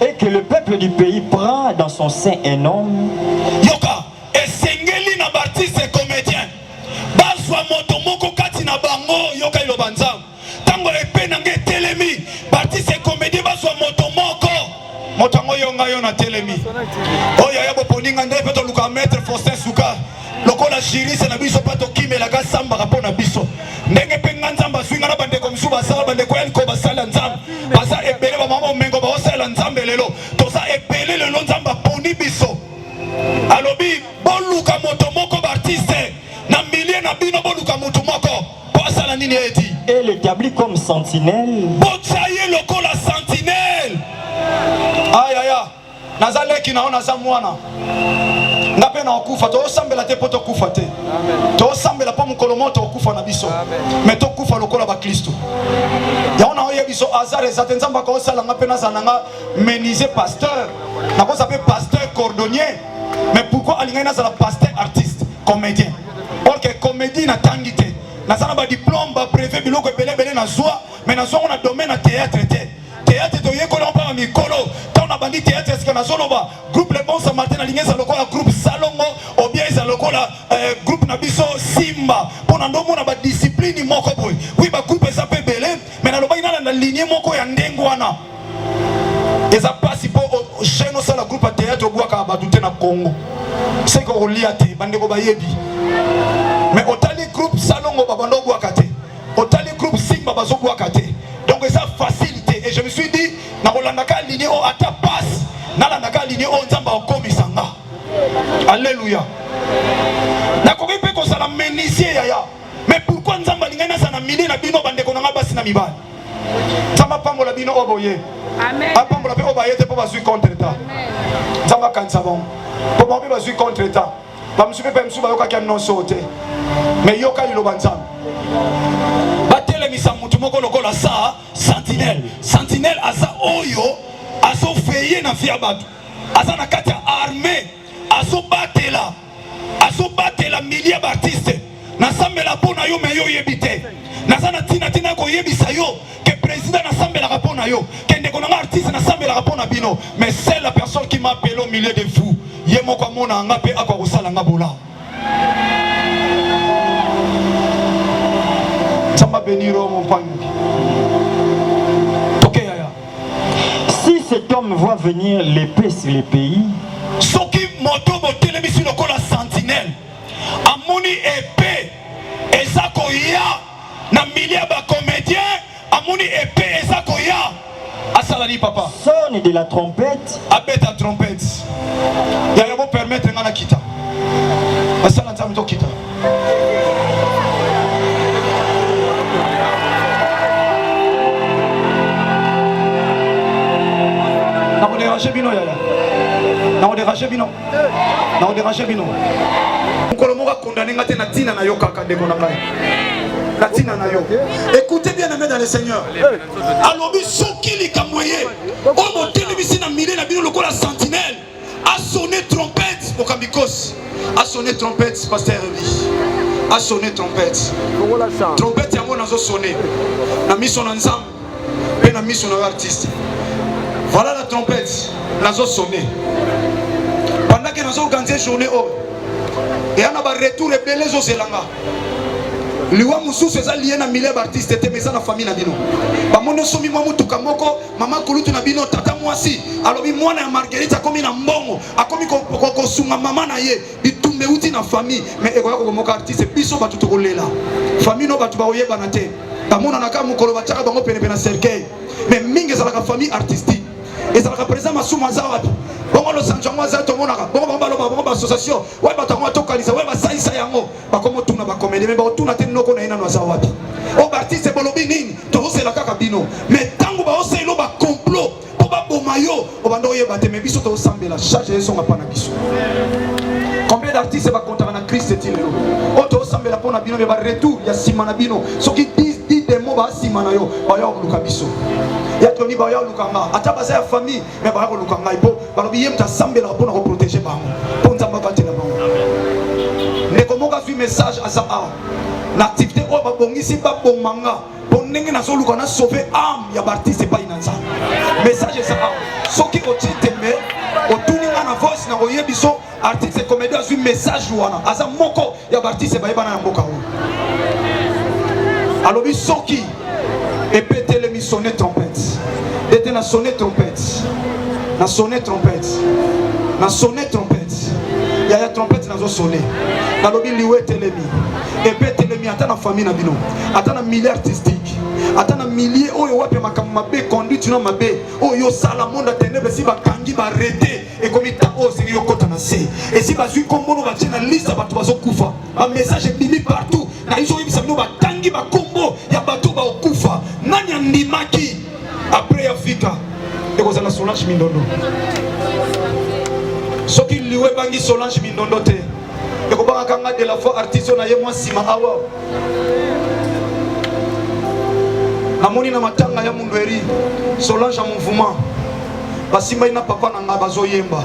et que le peuple du pays prend dans son sein un homme, baartiste comédien bazwa moto moko moto yango yonga yo na telemi oyo ya boponinga nde mpe toluka maître Faustin Suka lokola jirise na biso mpe tokimelaka sambaka mpo na biso ndenge mpe nga nzambe azwinga na bandeko mosusu basala bandeko ya liko basala nzambe baza ebele bamama omengo baosala nzambe lelo toza ebele lelo nzambe aponi biso alobi boluka moto moko baartiste na milie na bino boluka moto moko po asala nini eti Et l'établit comme sentinelle. botaye lokola sentinelle ayaya nazaleki nao naza mwana nga mpe na okufa tosambela te mpo tokufa te tosambela mpo mokolo moto okufa na biso me tokufa lokola baklisto yango na oyebi biso azar eza te nzambe akosala nga mpe nazala nanga méniser pasteur nakoza mpe pasteur cordonnier mais pourquoi alingai nazala pasteur artiste comédien or que comédie natangi te naza na badiplôme babreve biloko ebelebele nazwa mais nazwa ngo na domaine ya théâtre te théâtre toyekola mpa bamikolo ntango na bandi théâtre esika nazoloba groupe le bon samaritain nalingi eza lokola groupe salongo obien eza lokola groupe na biso simba mpo na ndomona badiscipline moko boye wi bagroupe eza mpe ebele mais nalobaki nana na linie moko ya ndenge wana eza mpasi mpo chaine osala groupe ya théâtre obwaka bato te na congo seke olia te bandeko bayebi mais otali groupe salongo babanda obwaka te otali groupe simba bazobwaka te donc eza facilité et je me suis dit nakolandaka linie o ata passe nalandaka linie o nzambe akomisa nga alléluia nakoki mpe kozala ménisier yaya mais pourquoi nzambe alingai nazala na milie na bino bandeko na nga basi na mibali nzambe apambola bino oyo boye apambola mpe oyo baye te mpo bazwi contre temps nzambe akanisa bango mpo bango mpe bazwi contre temps bamosusu mpe mosusu bayokaki nyonso te mais yoka liloba nzambe batelemisa mutu moko lokola sa sentinelle sentinelle aza oyo azofeye na vie ya bato aza na kati ya armée azobatela milie ya baartiste nasambela mpo na yo me yo oyebi te naza na ntina koyebisa yo ke président nasambelaka mpo na yo ke ndeko na nga artiste nasambelaka mpo na bino mais c'est la personne qui m'appelle au milieu de vous ye moko amona nga mpe akwa kosala nga bolao nzambe abeniro mopangi toke yaya Si cet homme voit venir l'épée sur les pays, soki moto botelemisi lokola sentinelle amoni épée eza koya na milie ya bacomédien amoni épée eza koya asala ni papa sonne de la trompette. abeta trompette yaya bopermettre nga na kita asala nzambe tokita nakodérange bino yaya nakodérange bino nakodérange bino mokolo moko akondane nga te na ntina na yo kaka ndeko na ngai na ntina na yo écoutez bien aimé dans le Seigneur alobi soki likambo ye oyo botelemisi na milie na bino lokola sentinelle asonne trompette mokambikosi asonne trompette pasteur Elie asonne trompette trompette yango nazosonne na miso na nzambe mpe na miso na yo artiste voilà la trompette nazosonne pendant que nazoorganize journée oyo eya na baretour ebele ezozelanga liwa mosusu eza lie na milie baartiste te mais eza na famille na bino bamoni osomi mwa motuka moko mama kulutu na bino tata mwasi alobi mwana ya Marguerite akomi na mbongo akomi kosunga mama na ye bitumba euti na famille mais ekoya kokomoka artiste biso bato tokolela famille no bato baoyebana te bamonanaka mokolo batiaka bango penepene na cercueil mais mingi ezalaka famille artistique ezalaka président masumu aza wapi bongo losanjo yango aza tomonaka bongo bango baloba bongo bassociation oyo bato yango atokalisa oyo basalisa yango bakomotuna bacomédie mais baotuna te noko na ye nano aza wapi oyo baartiste bolobi nini tozosela kaka bino mais ntango baoselo bacomplot mpo baboma yo obanda oyeba te mais biso tozosambela charge esonga mpa na biso combien d'artistes bakontaka na Christ eti lelo oyo tozosambela mpo na bino me baretour ya nsima na bino soki 10 demo basima na yo baya koluka biso ya toni baya koluka nga ata baza ya famille me baya koluka ngai mpo balobi ye moto asambelaka mpona koprotege bango mpo nzambe abatela bango ndeko moko azwi message aza awa na activité oyo babongisi babomanga mpo ndenge nazoluka na sauve ame ya baartiste epai na nzambe message eza awa soki otie tembe otuni nga na voice na koyebi biso artiste comédie azwi message wana aza moko ya baartiste bayebana na mboka oyo alobi soki epetelemi sonne trompette était na sonné trompette. Na sonné trompette. Na sonné trompette. Yaya trompette nazo sonné. Na lobi liwe telemi. Et puis telemi ata na famille na bino. Ata na milieu artistique. Ata na milieu oyo wapi makambo mabe conduite na mabe. Oyo sala monde ténèbres si ba kangi ba arrêter et comme ta ose yo kota na se. Et si ba zui kombo no ba tena liste ba to bazo kufa. Un message est bimi partout. Na iso yebisa bino ba kangi ba kombo ya bato ba okufa. Nani andimaki après Afrika. Et ko zala Solange Mindondo. Soki liwe bangi Solange Mindondo te. Et ko ba kanga de la foi artiste na ye moi sima awa. Namoni na matanga ya Mundweri Solange en mouvement. Basimba ina papa na nga bazo yemba.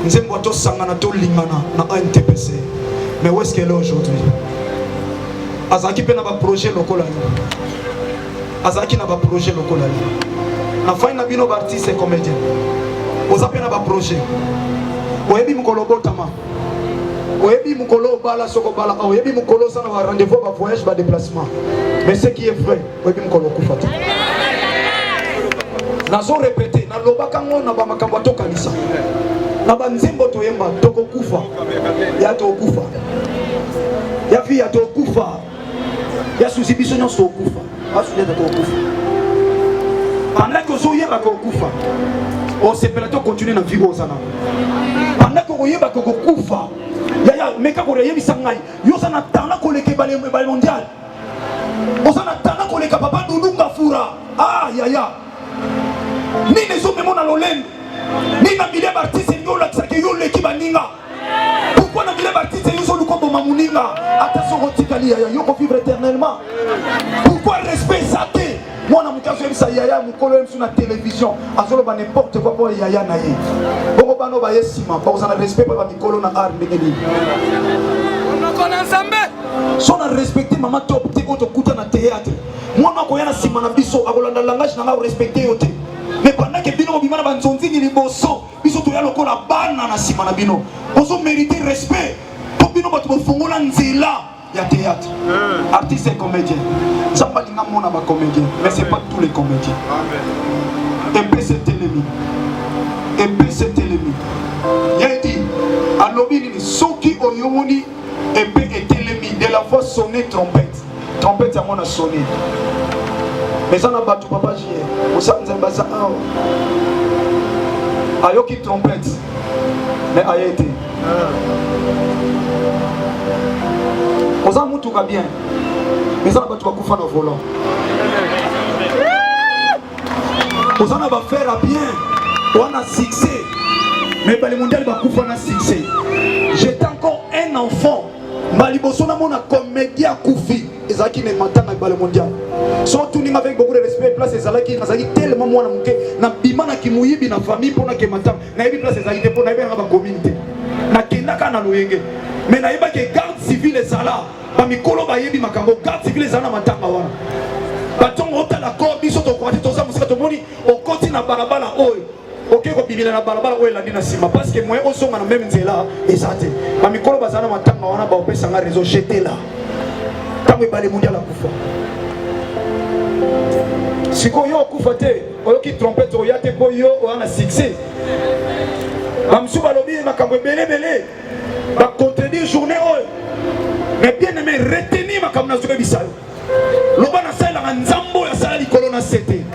Nzembo to sangana to lingana na ANTPC. Mais où est-ce qu'elle est aujourd'hui? Azaki pe na ba projet lokola yo. Azaki na ba projet lokola yo. Na faina bino ba artiste et comédien. Oza pe na ba projet. Oyebi mukolo botama. Oyebi mukolo bala soko bala. Oyebi mukolo sana ba rendez-vous ba voyage ba déplacement. Mais ce qui est vrai, oyebi mukolo kufata. Nazo répéter na lobaka ngo na ba makambo to kanisa. Na ba nzembo to yemba toko kufa. Ya to kufa. Ya fi ya to kufa. Ya susi biso nyo so kufa. Asu ya to kufa. Pendant que zo yeba ko kufa. On se peut continuer na vie ozana. Pendant que yeba ko kufa. Ya meka ko yebisa ngai. Yo sana tana ko leke bale mondial. Ozana tana ko leka papa Ndunga fura. Ah ya. Ni les hommes mon alolène. Ni na milieu artiste yo la tsaki yo leki baninga. Pourquoi na milieu artiste yo so lukombo mamuninga? Attention rotikali ya yo ko vivre éternellement. Pourquoi respect ça te? Moi na mukaso yebisa yaya mukolo yemsu na télévision. Azolo ba n'importe quoi pour yaya na ye. Boko bano ba yesima, ba ozana respect ba mikolo na art ndengeli. On connaît ensemble. So na respecter mama top te ko to kuta na théâtre. Moi na ko yana sima na biso akolanda langage na nga respecter yo te. Mais pendant que bino bimana banzonzi ni liboso biso to ya lokola bana na sima na bino boso mériter respect to bino bato bofongola nzela ya théâtre artiste et comédien samba linga mona ba comédien mais c'est pas tous les comédiens et puis c'est ennemi et puis c'est ennemi yedi alobi ni soki oyomoni et puis est ennemi de la fois sonner trompette ya mona sonner. Mais ça n'a pas tout papa j'y ai. Vous savez, ça ayo qui trompette. Mais a été. Vous savez, tout va bien. Mais ça n'a pas tout à faire au volant. Vous savez, va faire bien. On a succès. Mais les mondiales va couper un succès. J'étais encore un enfant. Maliboso na mona comédien Koufi. Ezaki ne matanga ba le mondial. So tuning avec beaucoup de respect place ezalaki nazaki tellement mwana muke na bimana kimuyibi na famille pona ke matanga. Na yebi place ezalaki te pona yeba ba communauté. Na kendaka na loyenge. Mais na yeba ke garde civile ezala. Ba mikolo ba yebi makambo garde civile ezala matanga wana. Ba tongo otala ko biso to kwati to sa musika to moni okoti na barabara oyo. Ok, ko bibila na barabara oyo la dina sima parce que moi osonga na même nzela ezate. Ba mikolo bazana matanga wana ba opesa nga réseau jeter là. Tango ibale mondial akufa. Siko yo akufa te, oyo ki trompette oyo te po yo wana succès. Ba msu balobi makambo belé ba contredire journée oyo. Mais bien aimé retenir makambo na zuke bisalo. Loba na sala na nzambo ya sala likolo na sete.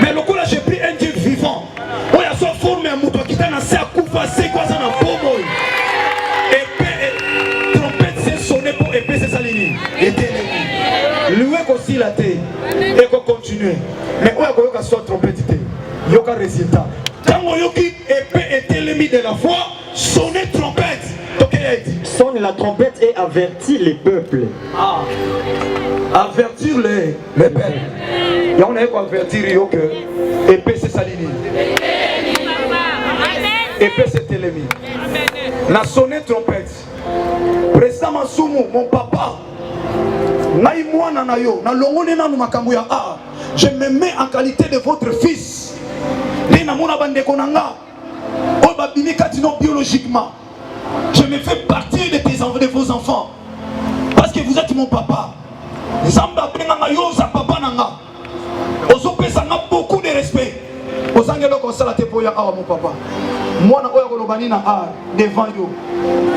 Mais lokola j'ai pris un Dieu vivant. Oya so forme ya muto akita na se akufa se kwa za na bomo. Et trompette c'est sonné pour épée c'est salini. Et loué aussi la terre et qu'on continue. Mais où est-ce que soit trompette? Il y a un résultat. Quand yoki épée est l'ennemi de la foi, sonnez trompette. Sonne la trompette et avertit les peuples. Ah. Avertir les peuples. Et on a quoi avertir que épée c'est salini. Épée c'est l'ennemi. La sonné trompette. Président Masumu, mon papa. Je me mets en qualité de votre fils. Biologiquement, je me fais partie de vos enfants. Parce que vous êtes mon papa. Beaucoup de respect. nazangelo ko sala te poya awa mon papa mwana oya ko lobani na a devant yo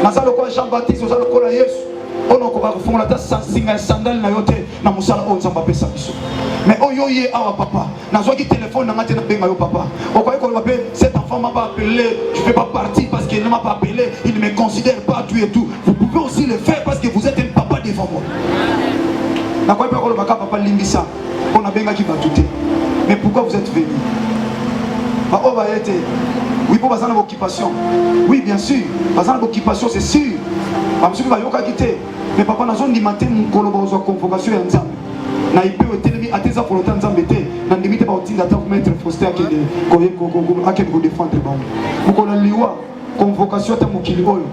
nazalo ko Jean Baptiste ozalo ko la Yesu ono ko ba kofungola ta singa sandal na yote na musala o nzamba pesa biso mais oyo ye awa papa nazwaki téléphone na ngate na benga yo papa okoye ko bape cet enfant m'a pas appelé je fais pas partie parce qu'il ne m'a pas appelé il ne me considère pas tout et tout vous pouvez aussi le faire parce que vous êtes un papa devant moi na quoi ko baka papa limbisa on a benga ki batute mais pourquoi vous êtes venu ba o ba été oui pour bazana occupation oui bien sûr bazana occupation c'est sûr amsuki ba yoka kité mais papa nazo ndimate mukolo ba convocation ya nzambe na ipe otelemi ateza volonté nzambe te na ndimite ba otinda ta maître Faustin akende akende ko défendre ba mukolo liwa convocation ta mukili oyo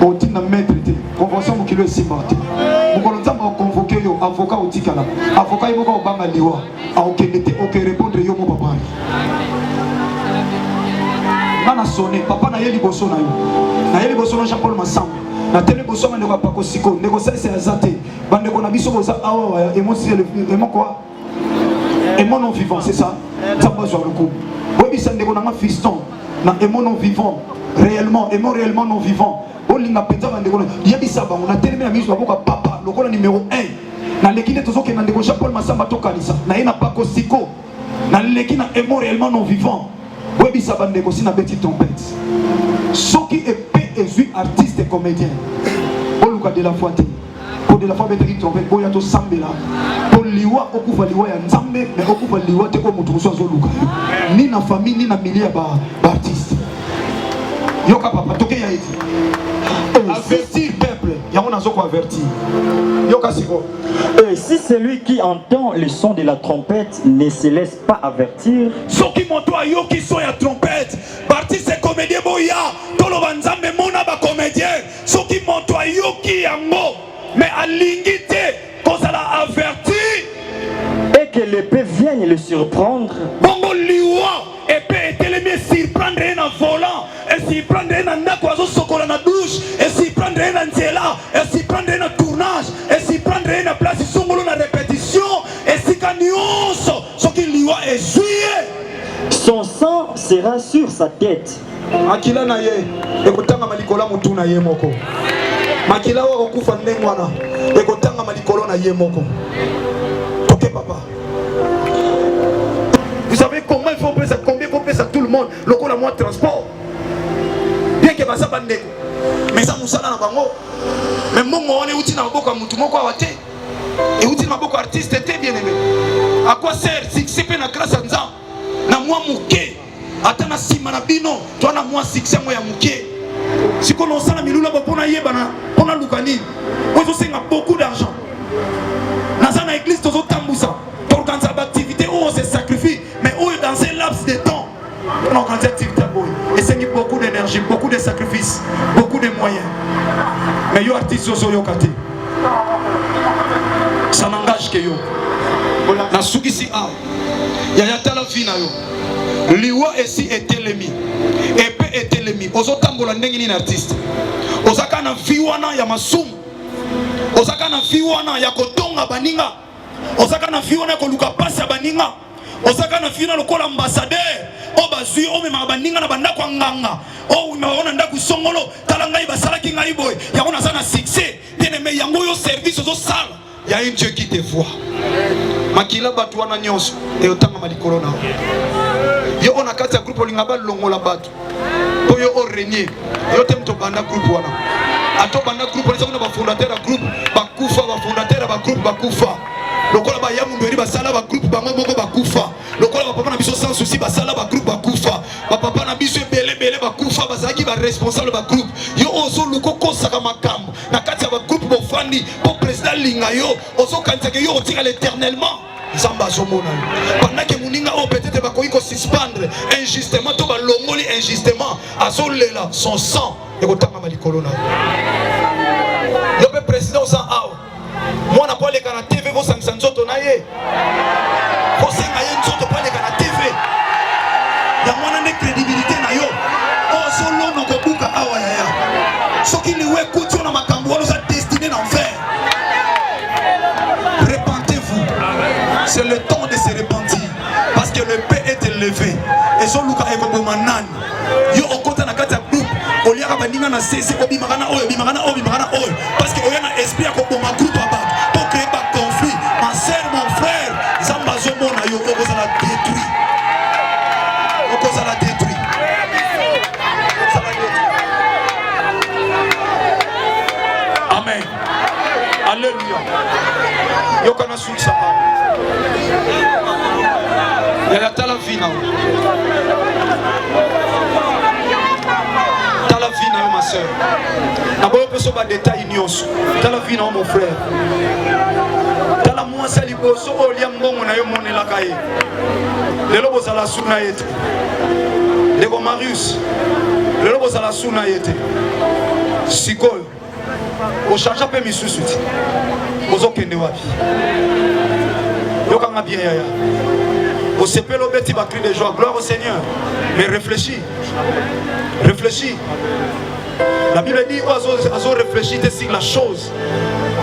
otinda maître te convocation mukili esimba te mukolo nzambe convoqué yo avocat otikala avocat yoko obanga liwa a okende te ok répondre yo mo papa nana sonné papa na yeli boso na yo na yeli boso na Jean-Paul Massamba na tele boso na ndeko pako siko ndeko sese azate bandeko na biso boza awa ya émotion émo quoi émo non vivant c'est ça tamba sur le coup oui ça ndeko na fiston na émo non vivant réellement émo réellement non vivant olinga penza bandeko na yebisa bango na tele na biso bako papa lokola numéro 1 na lekine tozoke na ndeko Jean-Paul Massamba tokalisa na yena pako siko na lekina émo réellement non vivant oui ça bandeko si na petite trompette soki épée et artiste et comédien oluka de la foi pour de la foi betaki trompette boya to sambela pour liwa okufa liwa ya nzambe mais okufa liwa te ko mutu so luka ni na famille ni na milieu ba artiste yoka papa toke ya eti avertir peuple ya on azoko avertir yoka siko. Si celui qui entend le son de la trompette ne se laisse pas avertir, ceux qui montent à yo qui sont à trompette, artiste comédien boya, tolo banzambe mona ba comédien, ceux qui montent à yo qui yango, mais à l'ingité, quand ça l'a averti, et que l'épée vienne le surprendre. Bongo liwa, épée et les surprendre un volant, et surprendre un nakwazo sokola na douche, et surprendre un nzela, et surprendre un tournage, et surprendre une place songolo na répétition, et si kanionso, ce qui liwa est juillet. Son sang sera sur sa tête. Makila na ye, ekotanga malikola mutu na ye moko. Makila wa okufa ndengwana, ekotanga malikolo na ye moko. Ok papa. Vous savez comment il faut payer ça, combien il faut payer ça tout le monde, le coup la moi transport. Bien que ça bandeko. Mais ça musala na bango. Mais mon on est outil na boka mutu moko awate. Et outil na boka artiste était bien aimé. À quoi sert succès pe na grâce à nzam? Na moi muke. Atana sima na bino, toi na moi succès moi ya muke. Si qu'on ça na milula ba pona yebana, pona lukani. Moi je sais beaucoup d'argent. Dans une église tozo tambusa. Pour organiser l'activité où on se sacrifie, mais où dans un laps de temps, on organise l'activité et c'est beaucoup d'énergie, beaucoup de sacrifices, beaucoup de moyens. Mais yo artiste so yo kate. Ça n'engage que yo. Na sukisi a. Ya tala fina yo. Liwa esi etelemi. Epe etelemi. Ozo tambola ndenge ni artiste. Ozaka na viwana ya masumu. Ozaka na viwana ya kotonga baninga. Ozaka na viwana ko luka pasi baninga. Ozaka na viwana lokola ambassadeur. O bazui o mema baninga na banda kwa nganga. O umeona ndaku songolo talanga ibasala kinga iboy. Ya ona sana succès. Bien aimé yango yo service ozo sala. Ya un Dieu qui te voit. Makila batu wana nyonso e otanga malikolo na. Yo ona kati ya groupe lingaba longola batu. Po yo o renier. Yo temto banda groupe wana. Ato banda groupe on ezakuna ba fondateur groupe bakufa ba fondateur ba groupe bakufa. Lokola ba yamu ndori ba sala ba groupe bango moko bakufa. Lokola ba papa na biso sans souci ba sala ba groupe bakufa. Ba papa na biso belé bakufa bazaki ba responsable ba groupe. Yo ozo luko kosaka makambo. Na kati ya ba groupe bo fandi po président linga yo ozo kanzaka yo otika l'éternellement. Zamba zomona. Pendant que muninga o peut-être ba ko suspendre injustement to ba longoli injustement azolela son sang et kotanga malikolo na. Yo pe président sa awa. Moi na pas les kana TV vo sangisa nzoto na ye. Ko senga ye nzoto pas les kana TV. Ya mwana ne crédibilité na yo. O solo no ko buka awa ya. Soki liwe kuti na makambo walo sa destiné d'enfer. Repentez-vous. C'est le temps de se repentir parce que le paix est élevé. Et son Luka Ekobomanan. Yo okota na kata groupe. Oliaka bandinga na CC obimagana oyo, bimagana oyo, bimagana oyo. Parce que oyana esprit à koboma groupe à bas. Pour créer pas conflit. Ma sœur, mon frère, Zambazo mona yo okoza la détruit. Okoza la détruit. Amen. Alléluia. Yo kana sunsa. Ya tala vina. Tala vina ma sœur. D'abord on peut se battre détail nyonso. Tala vina mon frère. Tala moi sali boso olia mbongo na yo monela kaye. Lelo bozala suna yete. Lego Marius. Lelo bozala suna yete. Sikol. Au charge peu misusu. Bozo kende wapi. Yo kanga bien yaya. Au CP l'obéti va crier de joie. Gloire au Seigneur. Mais réfléchis. Réfléchis. La Bible dit ozo réfléchir sur la chose.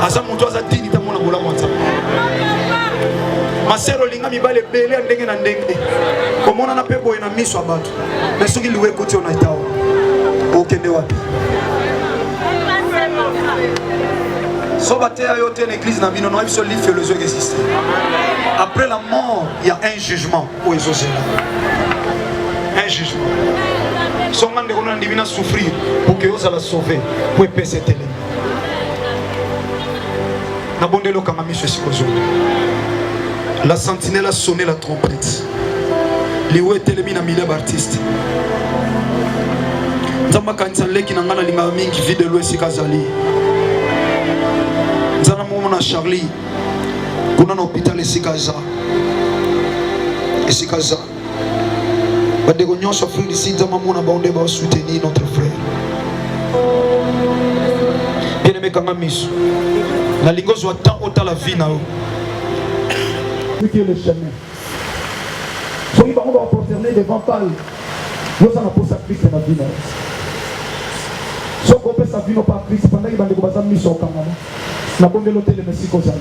Asa muto asa dini ta mona bola mwanta. Masero linga mibale bele ndenge na ndenge. Komona na pebo ina miso abatu. Mais soki liwe kote ona itao. Okende wapi? Sobatea yote l'église na bino no biso li philosophe existe. Après la mort, il y a un jugement pour les autres. Un jugement. Son man de on divina souffrir pour que vous allez sauver pour passer télé. Na bondelo kama miso sikozo. La sentinelle a sonné la trompette. Liwe telemi na milieu d'artistes. Nzamba kanisa leki na ngana linga mingi vie de l'ouest kazali. Nzana mona Charlie. Kuna na hôpital esikaza. Esikaza. Badego nyonso frère ici nzama mona baonde ba soutenir notre frère. Bien aimé kanga miso. Na lingozo attend autant la vie na o. Qui est le chemin. Soki bango ba prosterner devant Paul. Yo ça na pour sacrifier na vie na. Soko pesa vino pa Christ pendant que bandeko baza miso kanga. Na bonde l'hôtel de Mexico zali.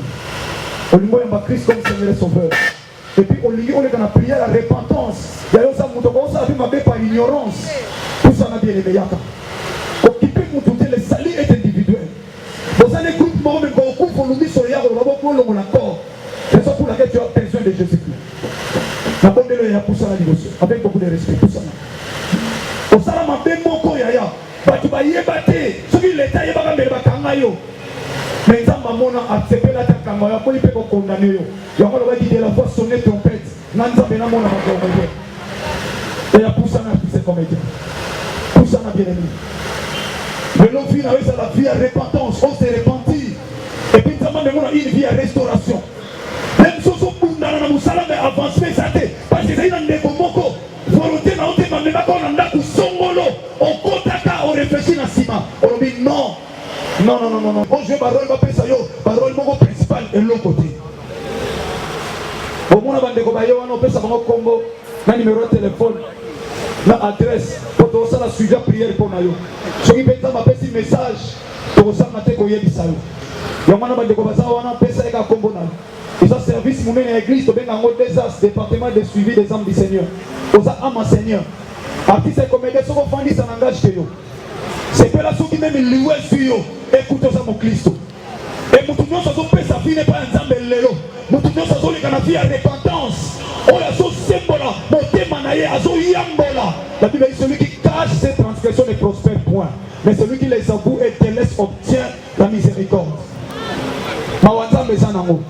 Olingo yamba Christ comme Seigneur et Sauveur. Et puis on est dans la prière, la repentance. Il y a eu ça, ça a fait ma par ignorance. Tout ça n'a bien aimé yaka. Occuper mon tout le salut est individuel. Dans un écoute, moi même quand on coupe, on nous dit sur le yard, on va voir mon accord. C'est ça pour laquelle tu as besoin de Jésus-Christ. La bonne de l'œil pour ça la dévotion, avec beaucoup de respect, tout ça. Au salam a bien mon corps yaya. Tu vas y ébattre. Ce qui l'État y va mettre bakangayo. Mais ça m'a accepté la tête quand il peut pas condamner. Il y a dit de la voix sonner trompette. Nanza bena mona makomete. Et la poussa na pisse comédien. Poussa na bien aimé. Mais l'homme vit avec la vie à repentance, on s'est repenti. Et puis ça m'a demandé une vie à restauration. Même chose au bout dans la moussala mais avancement ça t'est. Parce que c'est une ndeko volonté na ote ma mema kon nda ku songolo. On contacta, on réfléchit na sima. On dit non. Non. Bon, je vais parole, parole principal et l'autre côté. Au moins, on peut savoir combo, un numéro de téléphone, l'adresse, pour tout ça, la suivi à prière pour nous. Ce qui peut être un message, pour ça, on a été courrier du salut. Il y a un combo. Et ça, service, mon église, de département de suivi des âmes du Seigneur. Pour ça, âme Seigneur. Artiste et comédien, ce qu'on fait, ça n'engage que nous. C'est que là, ceux qui même louent sur eux, écoutez ça, mon Christ. Et nous tous nous sommes sa vie n'est pas un zambelelo. Nous tous nous sommes les vie à repentance. Oh, la chose symbole, mon témanaye, azo yambola. La Bible dit celui qui cache ses transgressions ne prospère point. Mais celui qui les avoue et délaisse obtient la miséricorde. Mawanza bezanango.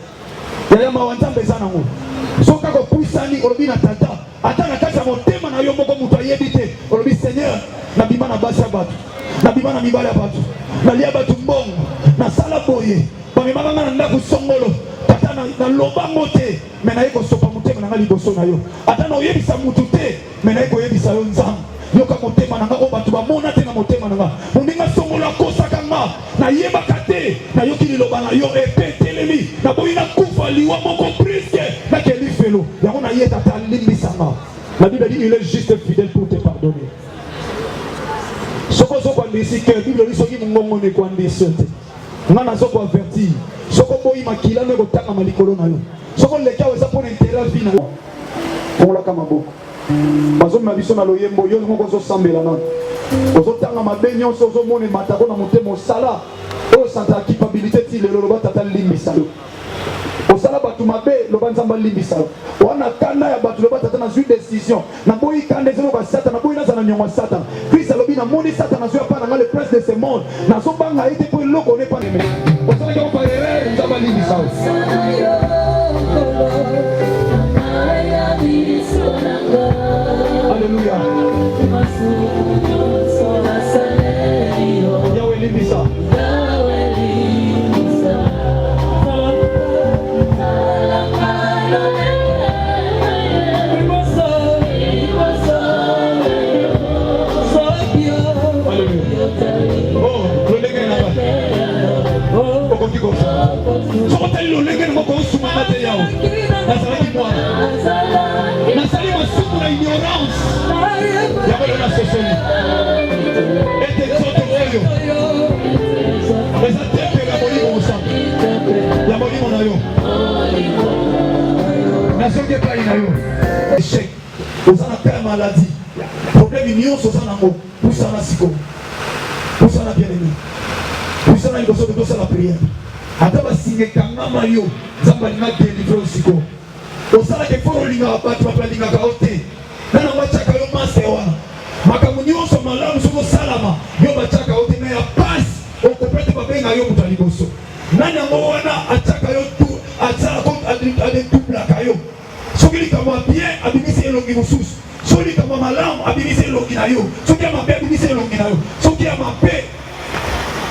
Yaya mawanza bezanango. Soka ko puisani olobi na tata. Ata na kasa mon témanayo moko muto yebite. Olobi Seigneur, na bima na basa batu. Na bima na mibala batu. Na lia batu mbongo. Na sala boye. Bamemaka nga na ndako songolo. Tata na loba mote. Mais na yeko sopa motema na nga liboso na yo. Ata na oyebisa mutu te. Mais na yeko oyebisa yo nzambe. Yoka motema na nga o batu bamona te na motema na nga. Moninga songolo akosaka nga. Na yebaka te. Na yoki liloba na yo epe telemi. Na boyi na kufa liwa moko priske. Na keli felo. Yango na ye tata limbisa nga. La Bible dit il est juste fidèle pour te pardonner. Soko soko andisi que Bible dit soki mungongo ne kwandisi te. Ngana soko avertir. Soko boyi makila ne kotanga malikolo na yo. Soko leka weza pour intérêt vie na yo. Pour la kamabo. bazo mabiso na loyembo yo ngo zo sambela na ozo tanga mabenyo so zo mone matako na motemo sala o santa capabilité ti le lo batata limbisa yo osala batu mabe lo banzamba limbisa yo wana kana ya batu lo batata na zui décision na boyi kande zo ba satan na boyi na zana nyonga satan Christ alobi na moni satan na zo pa na le prince de ce monde na so banga ite po loko ne pa ne osala ko pa rere nzamba limbisa yo Alléluia. Yahweh limbisa. Échec, aux en maladie, problème union, aux en amour, pour ça la psycho, pour ça la bien-aimé, pour ça la négociation, pour ça la prière. Attends, signer Kangama yo, Zamba n'a délivré aussi quoi. Au sein de l'effort, on a battu ma planning à Kaoté. N'a pas chaka yo masewa. Makamunyo so malamu so salama. Yo bachaka Kaoté na ya passe. On complète pas bien yo mutaligoso. Nana mwana achaka yo tout, achaka comme à des double kayo. Sokili kama bien abimisi elongi mususu. Sokili kama malamu abimisi elongi na yo. Sokili kama bien abimisi elongi na yo. Sokili kama bien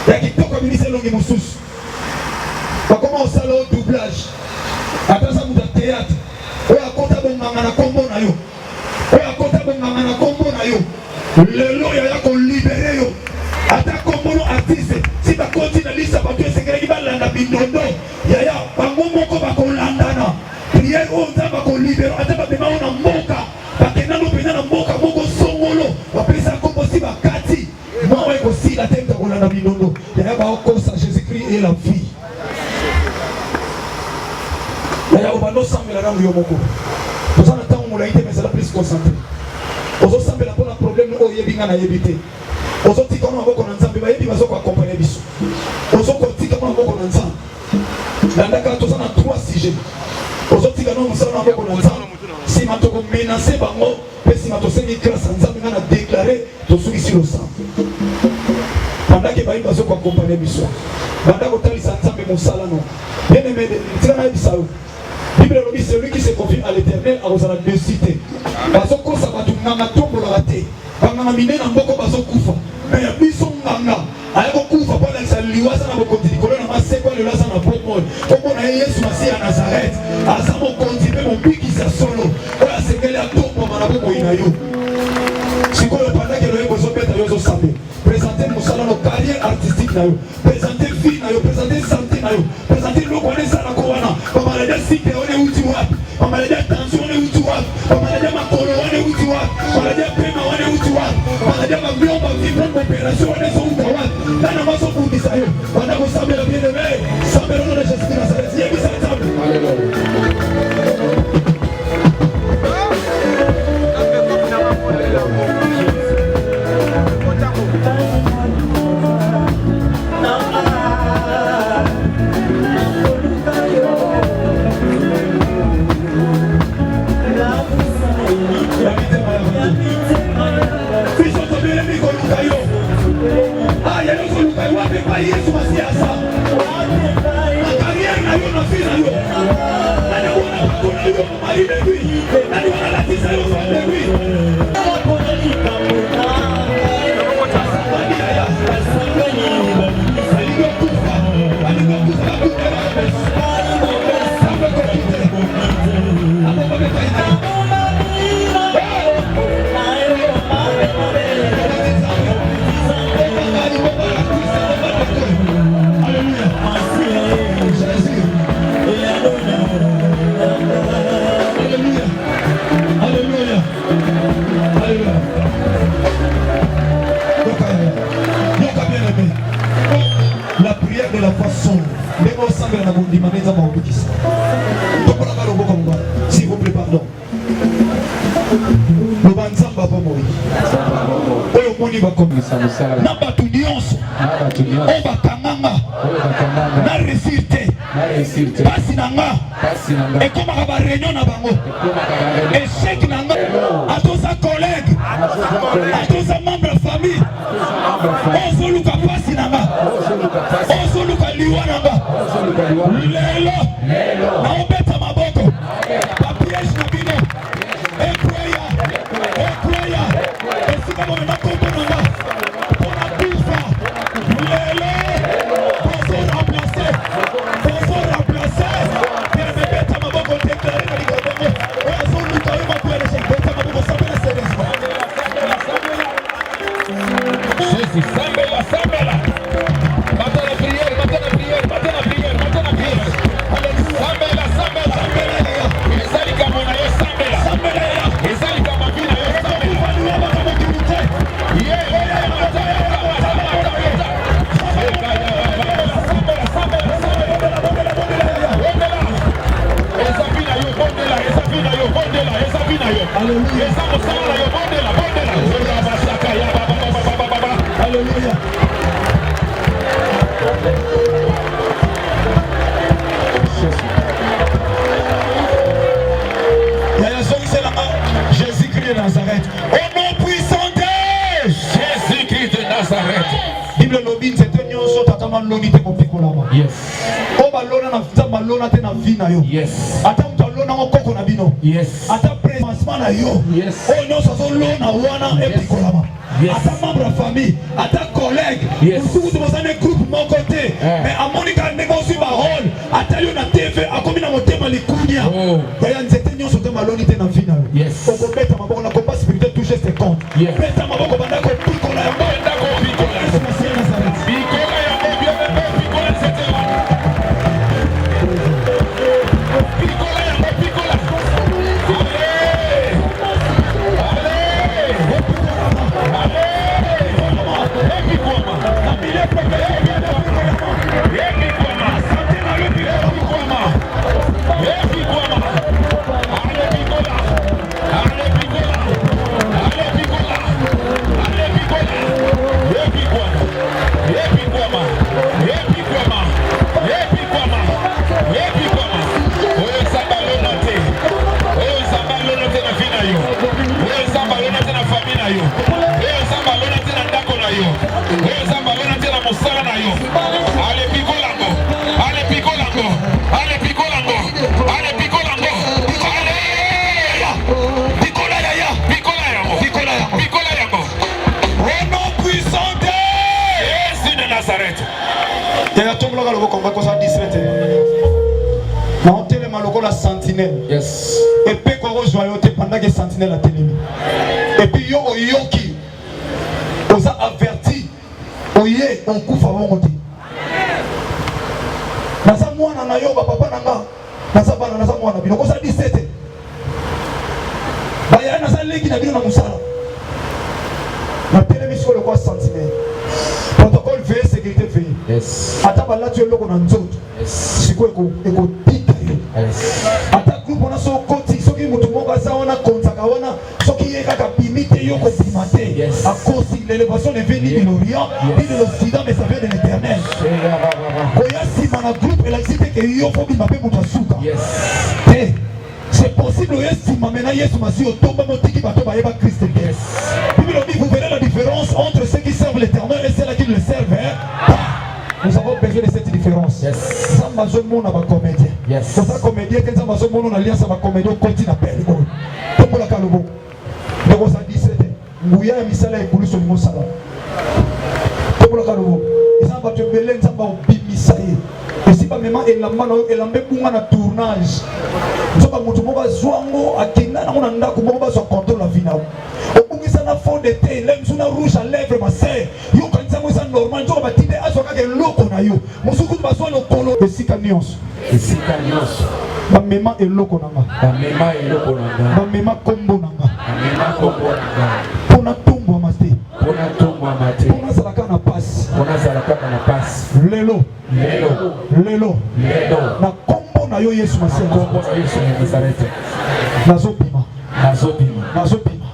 ya kitoko abimisi elongi mususu. Comment on sale au doublage? Attends ça vous de théâtre. Oui à côté bon mangana combo na yo. Oui à côté bon mangana combo na yo. Le lot ya qu'on libéré yo. Attends combo no artiste. Si tu continues à lire ça parce que c'est quelqu'un qui va landa bindondo. Ya bango moko ba ko landana. Prière on va ko libérer. Attends ba bema on moka. Ba kena no pena na moka moko songolo. Ba pesa combo si ba kati. Moi ouais aussi la tête ko landa bindondo. Ya ba ko ça Jésus-Christ et la vie. Il y a un ensemble là où il y a beaucoup. Vous en attendez où mais c'est la plus concentrée. Vous ensemble là pour le problème où il y a bien à éviter. Vous autres qui ont beaucoup ensemble, mais il y a beaucoup accompagner biso. Vous autres qui ont beaucoup ensemble. Dans la carte, vous en avez 3 sujets. Vous autres qui ont beaucoup ensemble. Si ma to menacer bango, mais si ma to sengi grâce ensemble, on a déclaré tout ce qui sur le sang. Pendant que baïba zo accompagner biso. Pendant que tali ensemble mon salano. Bien aimé, tu as dit ça. Bible dit celui qui se confie à l'Éternel a besoin de citer. Parce que ça va tout nganga tombo la raté. Nganga mine na mboko bazo kufa. Mais ya biso nganga. Ayako kufa pala sa liwasa na bokoti kolo na maseko le lasa na pomol. Kombo na Yesu Masi ya Nazareth. Asa mo kontipe mo biki sa solo. Oya sekele a tombo mana boko inayo. Sikoyo panda ke loye bozo beta yo zo sambe. Présenter mon salon de carrière artistique na yo. Présenter vie na yo, présenter santé na yo. Présenter le connaissance na kowana. Papa la cité on est où tu vois. Papa la tension on est où tu vois. Papa la makolo on est où tu vois. Papa la pema on est où tu vois. Papa la mabion ba vivre opération on est où tu vois. Là na maso pour dire ça yo. On a ko sambe la bien aimé. Sambe le nom de Jésus Christ Nazareth. Il y a qui ça table. Yesu masiasa makariere na yo na fina yo nani wana bakona yo mari de lui nani wana latisa yo fa de lui la prière de la façon s'il vous plaît, pardon. boni bakomisa na bato nyonso oyo bakanganga na resirte pasi na nga ekomaka bareunion na bango échec na nga atoza collègue atoza membre ya famille ozoluka pasi na nga ozoluka liwa na nga lelo naobeta maboko bapiège na bino ekweya esika bomema kombo na nga mpona kufa lelo bozo remplace beta maboko teklare na likolo bango oyo azoluka oyo bapuelese beta maboko sambela sérieusement jésus sambela bata la prière ezalika mona yo sambela ezalika mabina yo Alléluia. Jésus-Christ de Nazareth. Au nom puissant de Jésus-Christ de Nazareth. Bible lobby c'était nyonso tatama loni te kopikolama. Yes. O balona na fita balona te na vie na yo. Yes. Ata mtalona ngoko na bino. Yes. Ata présentement na yo. Yes. O nyonso so lona wana epikolama. Yes. Ata membre de famille, ata collègue. Yes. Vous vous avez un groupe mon côté. Mais à Monica négocie ma rôle. Ata yo na TV a komi na motema likunya. Yaya nzete nyonso te maloni te na vie na yo. Yes. Oko beta maboko na combat spirituel toucher ses comptes. Yes. Beta maboko banda ko pikola ya banda ko pikola. Pikola ya bien pikola c'était. Pikola ya pikola. Yes. Et puis quand on joue pendant que sentinelle a télé. Et puis yo yoki, on a averti, oye on kufa mongote. Nasa mwana na yo papa nanga, nasa bana nasa mwana bino ko sa 17. Baya nasa leki na bino na musala. Na télé biso le quoi sentinelle. Protocole veille sécurité veille. Yes. Ata bala tu loko na nzoto. Yes. Siko eko tika yo. Yes. Ata groupe on a so koti soki mutu moko azaona konzaka wana soki yeka ka bimite yo ko bimate. Yes. À cause de l'élévation de venu de l'Orient et de l'Occident mais ça vient de l'Éternel. Koya si mana groupe elle a dit que yo faut bimape mutu asuka. Yes. C'est possible estima maintenant Yesu Masihi otomba motiki bato ba yeba Christ. Yes. Bible dit vous verrez la différence entre ceux qui servent l'Éternel et ceux qui ne le servent. Nous avons besoin de cette différence. Yes. Ça m'a joué mon comédien. Yes. C'est ça comédien quand ça m'a joué mon alliance à ma comédien continue à perdre. Tout pour la calobo. Donc on s'est dit c'était Mouya misala et Koulou sur le sala. Tout pour la calobo. Et ça va te belé ça va bimisaye. Et si pas même et la mano et la mbunga na tournage. Donc à mutu moba zwango akina na ona ndako moba so contrôle la vie na. Obungisa na fond de thé, l'emsuna rouge à lèvres ma sœur. Yo quand ça moi ça normal, donc ba tinde azoka ke loko na yo. Mosuku bazwa no kolo de sikanios. De sikanios. Ba mema eloko nanga. Ba mema eloko nanga. Ba mema kombo nanga. Ba mema kombo nanga. Pona tumbo mate. Pona tumbo mate. Pona salaka na passe. Pona salaka na passe. Lelo. Lelo. Lelo. Lelo. Na kombo na yo Yesu Masihi. Kombo na Yesu Nazareth. Nazopima. Nazopima. Nazopima.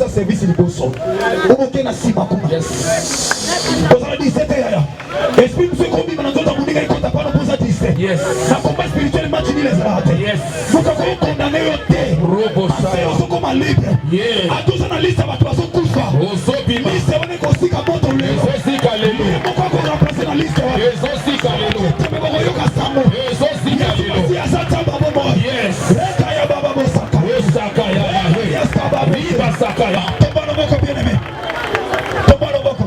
service liboso oboke na sima kuma kozala 17 yaya esprit mse kobima na nzoto moninga ikota pana poza 17 na combat spirituel match ni les rate muka ko condamner yo te parce que comme libre atuza na liste bato bazokufa liste wana kosika moto lelo moko ko remplacer na liste wana tebe ko yoka samo si asata babo mo reka ya baba bosaka ya baba viva sakaya tobano boko bien aimé tobano boko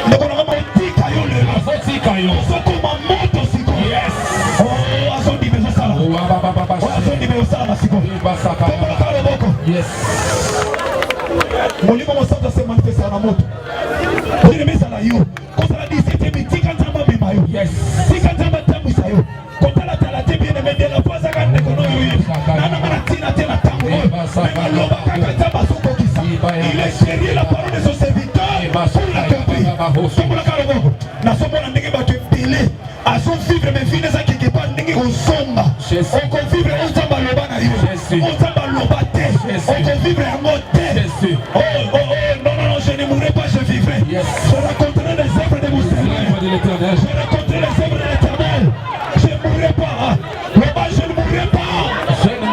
ndoko na matika yo le azotika yo sokoma moto siko oh azondi bezo sala azondi bezo sala siko tobano kalo boko molimo mosanza se manifesta na moto bien aimé sala yo kosala 17 mitika nzamba bima yo tika nzamba tambu sa yo kotala tala te bien aimé de la poza ka ndeko no yo nana mana tina tena tango loba kaka nzamba sokokisa il est sérieux la parole de son serviteur pour la camper sokola kalo boko na somona ndenge bato ebele azo vivre mais vie neza quelque part ndenge kozomba oko vivre ozamba loba na yo ozamba loba te oko vivre yango te non je ne mourrai pas je vivrai je raconterai les œuvres de mon Seigneur je raconterai les œuvres de l'Éternel je ne mourrai pas loba je ne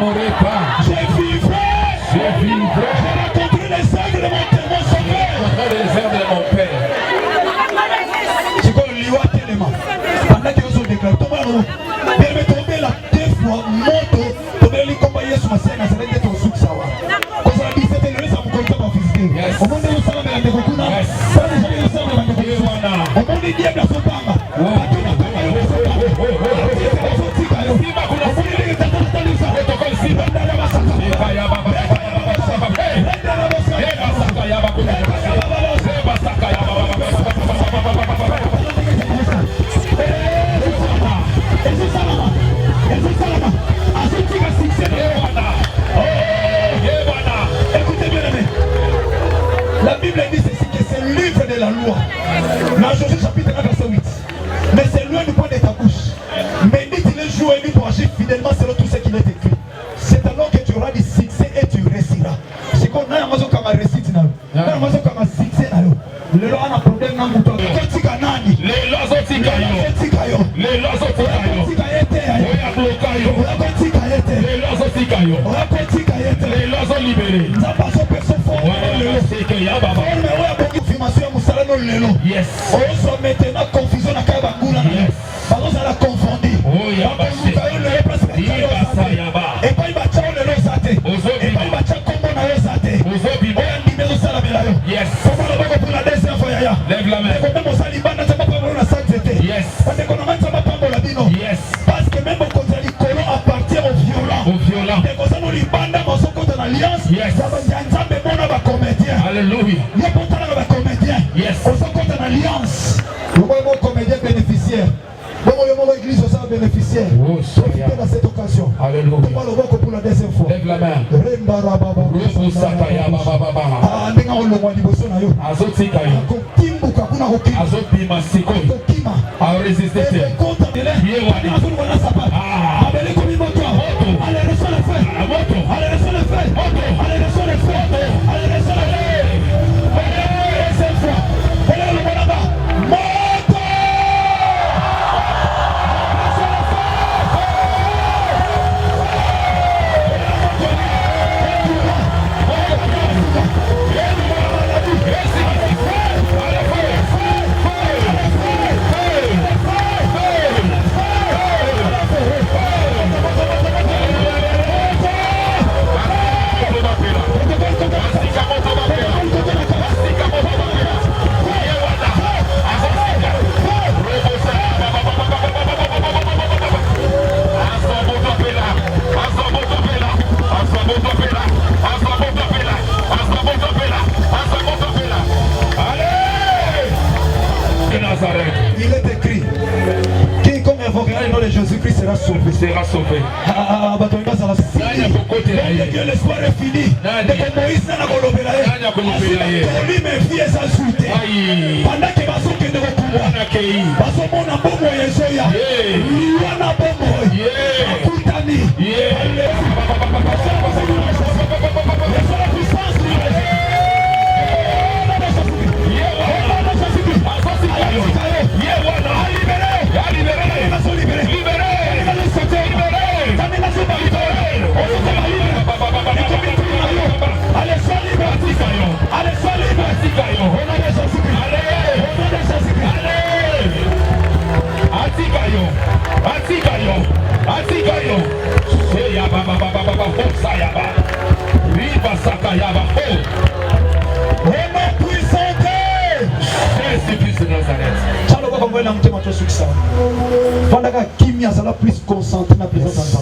mourrai pas je vivrai je raconterai les œuvres de mon Père je connais liwa tellement pendant que vous déclarez tomano permettez la deux fois moto tomber li komba Yesu masena ça va être au souk sawa parce que 17 le ça vous compte pas visiter au monde de ça mais de kuna ça déjà le ça mais de kuna au monde de diable so pamba atuna pamba yo so tika yo simba kuna funi de tata tali sa protocole simba ndala basaka ya baba ya baba la Bible dit ceci que c'est le livre de la loi. Dans Josué chapitre 1 verset 8. Mais c'est loin du point de ta bouche. Médite les jours et nuits pour agir fidèlement selon tout ce qui est écrit. C'est alors que tu auras du succès et tu réussiras. C'est comme nous avons comme un récit. Nous avons comme un succès. Le loi a un problème dans le temps. Les lois sont tikayo. Les lois sont tikayo. Les lois sont libérées. Yes. Also maintenant confusion na kaba ngula. Bazo la confondre. Et pas il va tchao le losate. Et pas il va tchao kombo na losate. Yes. Pour la deuxième fois ya. Lève la main. Comme ça libana ça pas pour la sainteté. Yes. Parce que on a ça pas pour la bino. Yes. Parce que même quand il dit colon appartient au violent. Au violent. Et quand ça nous libana dans son côté d'alliance. Yes. Ça va nzambe mona ba comédien. Alléluia. Il y a pourtant ba comédien. Yes. On s'en compte en alliance. Nous voyons comédien bénéficiaire. Nous voyons l'église aussi bénéficiaire. Profitez dans cette occasion. Alléluia. Pour la deuxième fois. Lève la main. Allez, va sauver. L'espoir est fini. Moïse n'a pas pendant que bazokende kokunda bazomona bomo ya ezoya wana bomo akutani plus concentré na présence.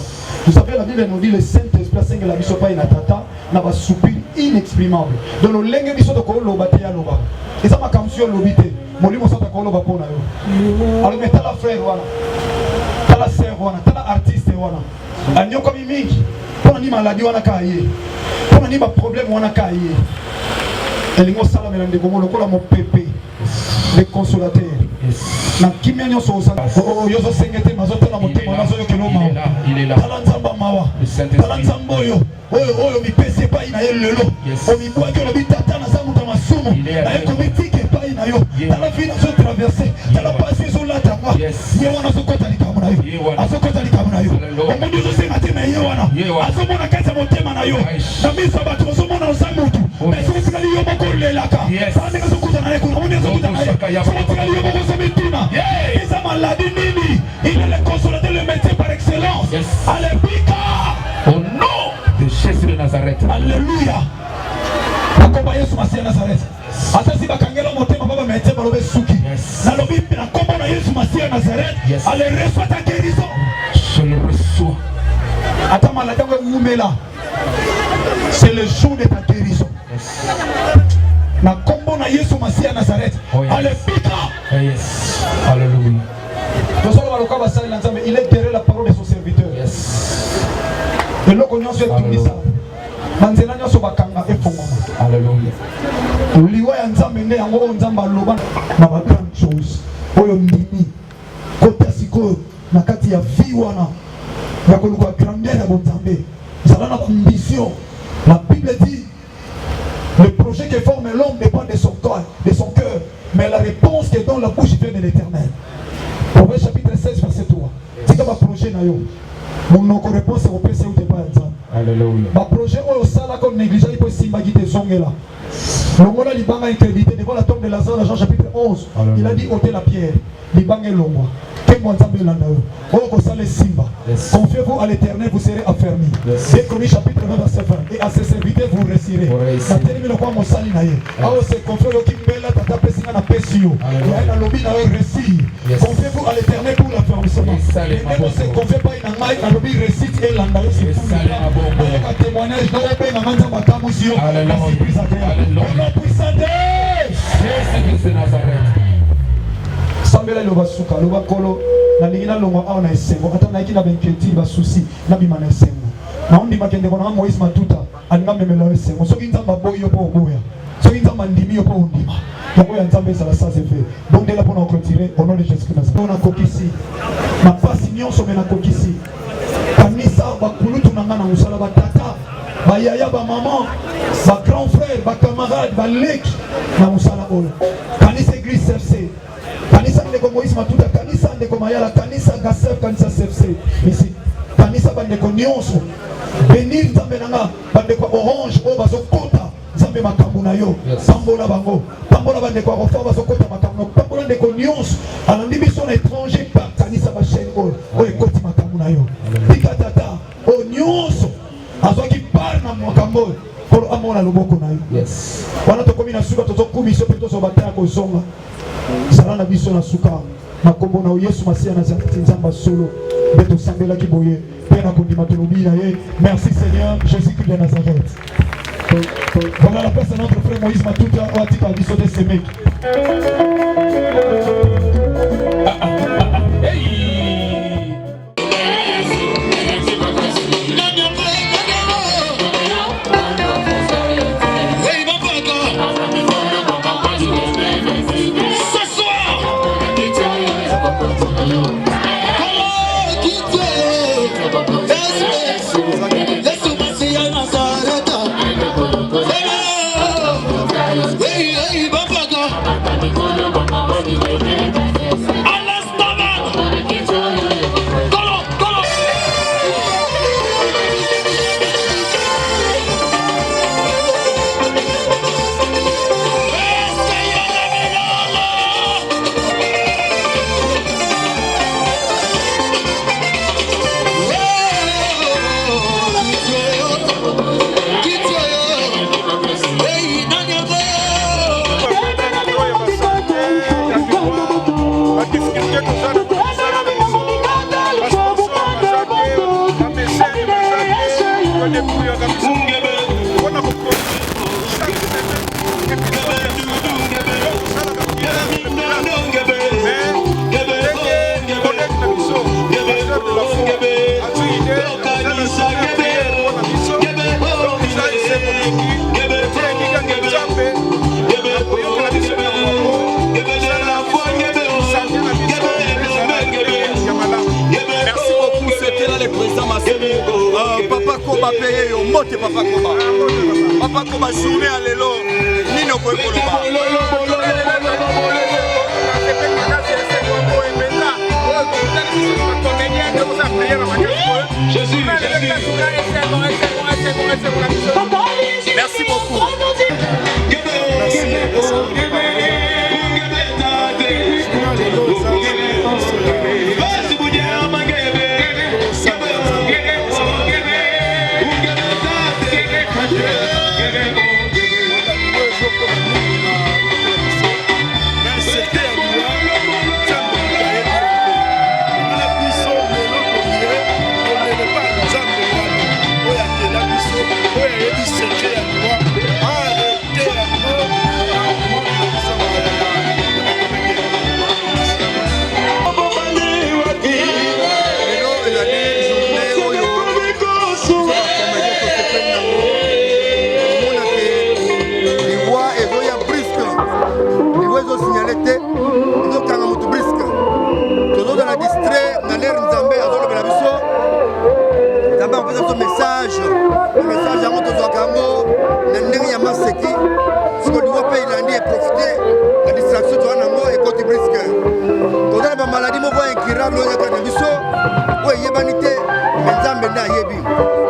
Vous savez, la Bible nous dit le Saint-Esprit la mission pas inatata n'a pas soupir inexprimable. Donc le lengue mission de kolo baté ya loba. Et ça m'a comme sur l'obité. Molimo sota kolo ba pona yo. Alors mais t'as la frère wana. T'as la sœur wana, t'as la artiste wana. Anyo comme mingi. Pona ni maladie wana kaye. Pona ni ba problème wana kaye. Elingo sala melande gomo lokola mo pépé. Les consolateurs. Na kimia nyoso osala. Oh yozo sengete mazotela motema nazo yo keloma. Il est là. Talanzamba mawa. Talanzamba yo. Oyo mi pese pa ina yo lelo. O mi bwa ke lo bitata na zamu ta masumu. Na yo komitike pa ina yo. Tala vina zo traverser. Tala passer sur la tanga. Ye wana zo kota likamu na yo. Azo kota likamu na yo. O mundu zo sengate me ye wana. Azo mona kasa motema na yo. Na misa batu zo mona ozamutu. Mais so tikali yo moko lelaka. Sa ndeka zo kuza na yo. Mundu zo kuza na yo. So tikali yo moko zo mituna. Isa maladie nini. Il est le consolateur, le médecin par excellence. Alléluia. Au nom de Jésus de Nazareth. Alléluia. Nakomba Yesu Masiya Nazareth. Ata si bakangela motema baba médecin balobe suki. Nalobi nakomba na Yesu Masiya Nazareth. Allez reçois ta guérison. Je le reçois. Ata maladie ngumela. C'est le jour de ta guérison. Nakomba na Yesu Masiya Nazareth. Alléluia. Yes. Alléluia. Il est derrière la parole de son serviteur. Et là, on a fait tout ça. Manzena nyoso bakanga efongoma. Alléluia. Liwa ya nzambe ne yango nzamba loba na ba grande chose. Oyo ndimi. Kota siko na kati ya vie wana. Ya koluka grandeur ya bonzambe. Zala na ambition. La Bible dit le projet qui forme l'homme dépend de son corps, de son cœur, mais la réponse qui est dans la bouche vient de l'Éternel. Proverbe chapitre 16 verset 3. C'est comme un projet na yo. Mon réponse est au PC ou t'es pas ensemble. Alléluia. Ma projet au sala comme négligent il peut s'imaginer des zongela. Longola libanga incrédité devant la tombe de Lazare Jean chapitre 11. Il a dit ôtez la pierre. Libanga longo. Quel moi ensemble là dedans. Oh ko sale simba. Confiez-vous à l'Éternel, vous serez affermis. C'est Chroniques chapitre 20 verset 20. Et à ses serviteurs vous réussirez. Ça termine le quoi mon sali na ye. Ah c'est confiez qui mbela tata pesinga na pesio. Et na lobby na récit. Confiez-vous à l'Éternel pour l'affermissement. Et même c'est confiez pas ina mai na lobby récit et landa c'est pour un témoignage dans le pays na manza makamusio. Alléluia. Puissant Jésus de Nazareth. Sambela lo basuka lo bakolo na lingina longo aona esengo ata na ikina benketi ba souci na bimana esengo na ondi makende kona Moïse Matuta anga memela esengo soki nzamba boyo po boya soki nzamba ndimi yo po ndima donc ya nzamba ça ça c'est fait donc dès là pour nous retirer au nom de Jésus Christ on a kokisi na pasi nyonso mena kokisi kanisa bakulutu nanga na musala batata ba yaya ba maman ba grand frère ba camarade ba lek na musala oyo kanisa église CFC kanisa ndeko Moïse Matuta kanisa ndeko Mayala kanisa Gasef kanisa CFC ici kanisa bandeko nyonso benir nzambe nanga bandeko orange o bazokota nzambe makambo na yo pambola bango pambola bandeko rofa bazokota makambo pambola ndeko nyonso alandi biso na étranger par kanisa ba chaîne o ekoti makambo na yo pikatata o nyonso azoki par na makambo pour amona loboko na yo wana tokomi na suka tozokumi so pe tozobataya kozonga zala na biso na suka na kombo na Yesu Masiya Nazareth nzamba solo beto sambela kiboye pe na kondima tolobi na ye merci Seigneur Jésus-Christ de Nazareth. Voilà la place de notre frère Moïse Matuta au atika biso de Semek. Hey. ndeko ba journée à lelo nino ko koloba Jésus. Merci beaucoup.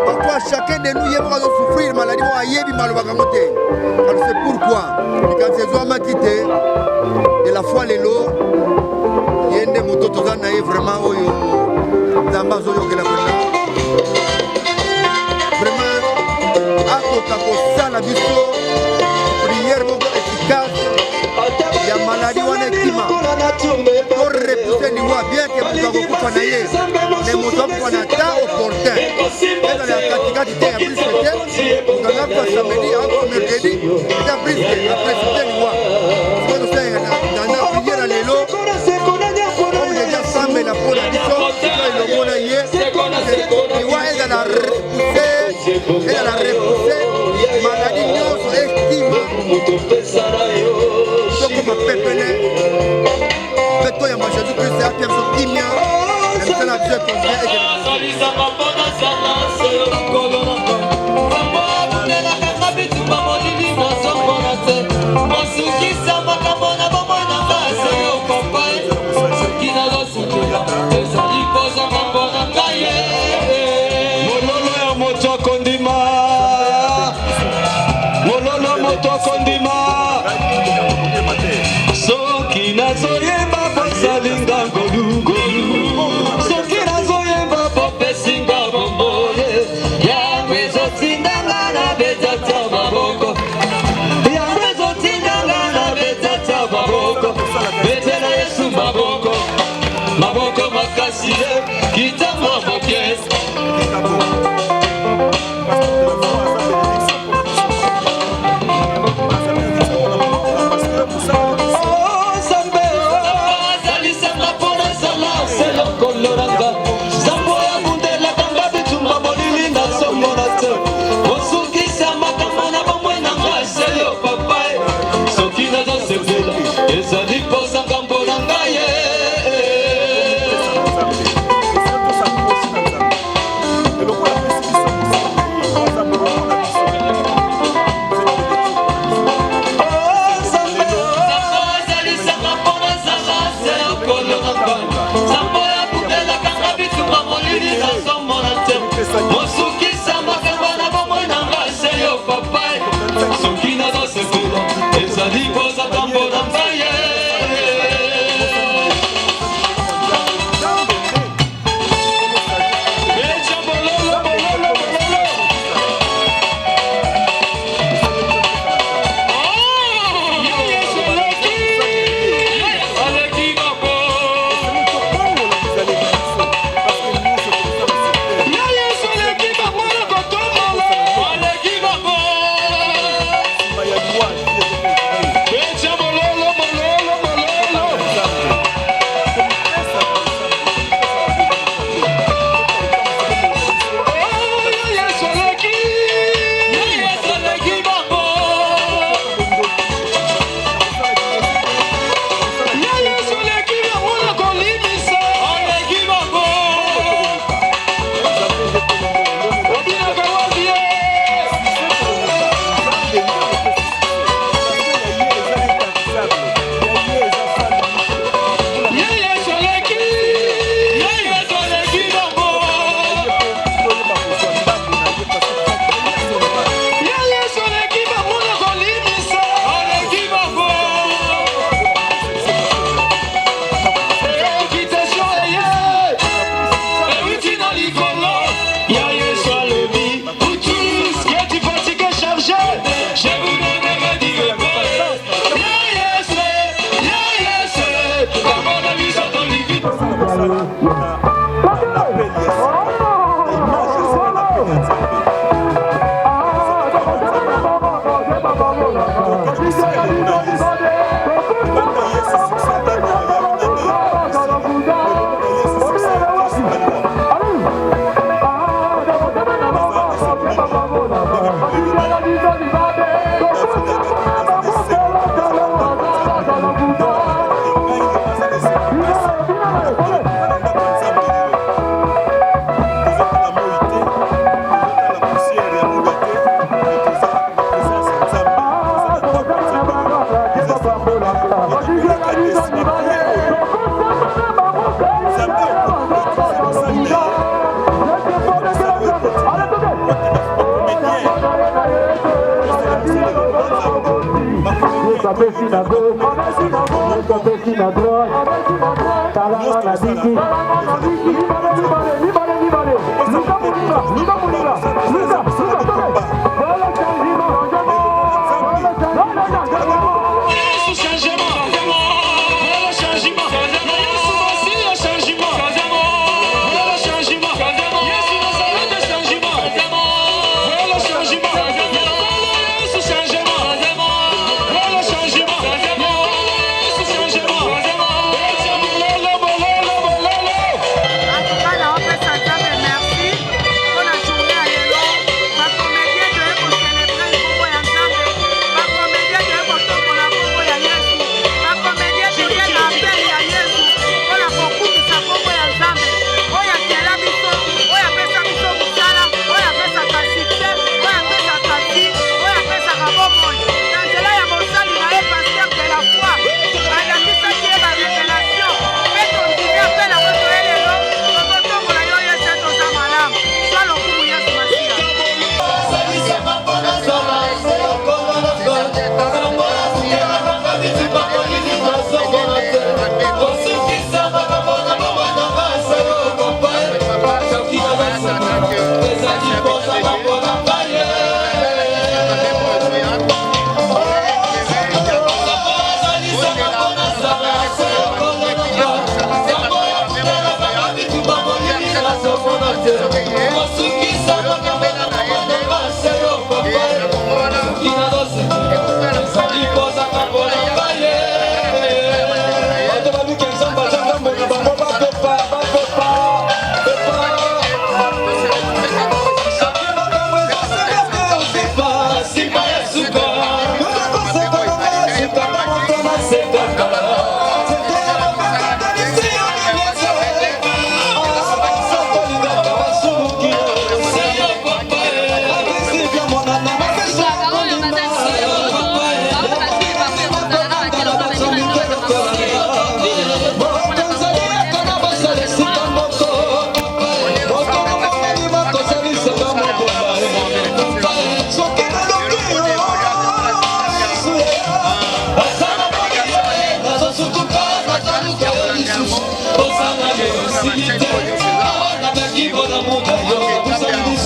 Parfois chacun de nous va souffrir maladie c'est pourquoi quand ces hommes quitté de la foi lelo yende moto tozana vraiment oyo nzamba zoyo que la vraiment akoka kosala biso prière moko efficace ya maladie wana ekima pour repousser liwa bien que moto akokufa na ye mais moto akokufa na temps opportun ezala ya katikati te ya briske te moto akokufa samedi akokufa mercredi eza briske aprécipité liwa soki tosenga na prière ya lelo comme je dis asambela mpona biso soki elongona ye liwa ezala repousse maladie nyonso estima sokoma pepele peto ya ma jésus christ apia biso kimia na misala biso ekontinue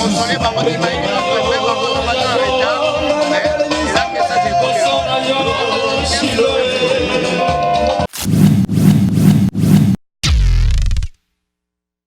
Consolé par votre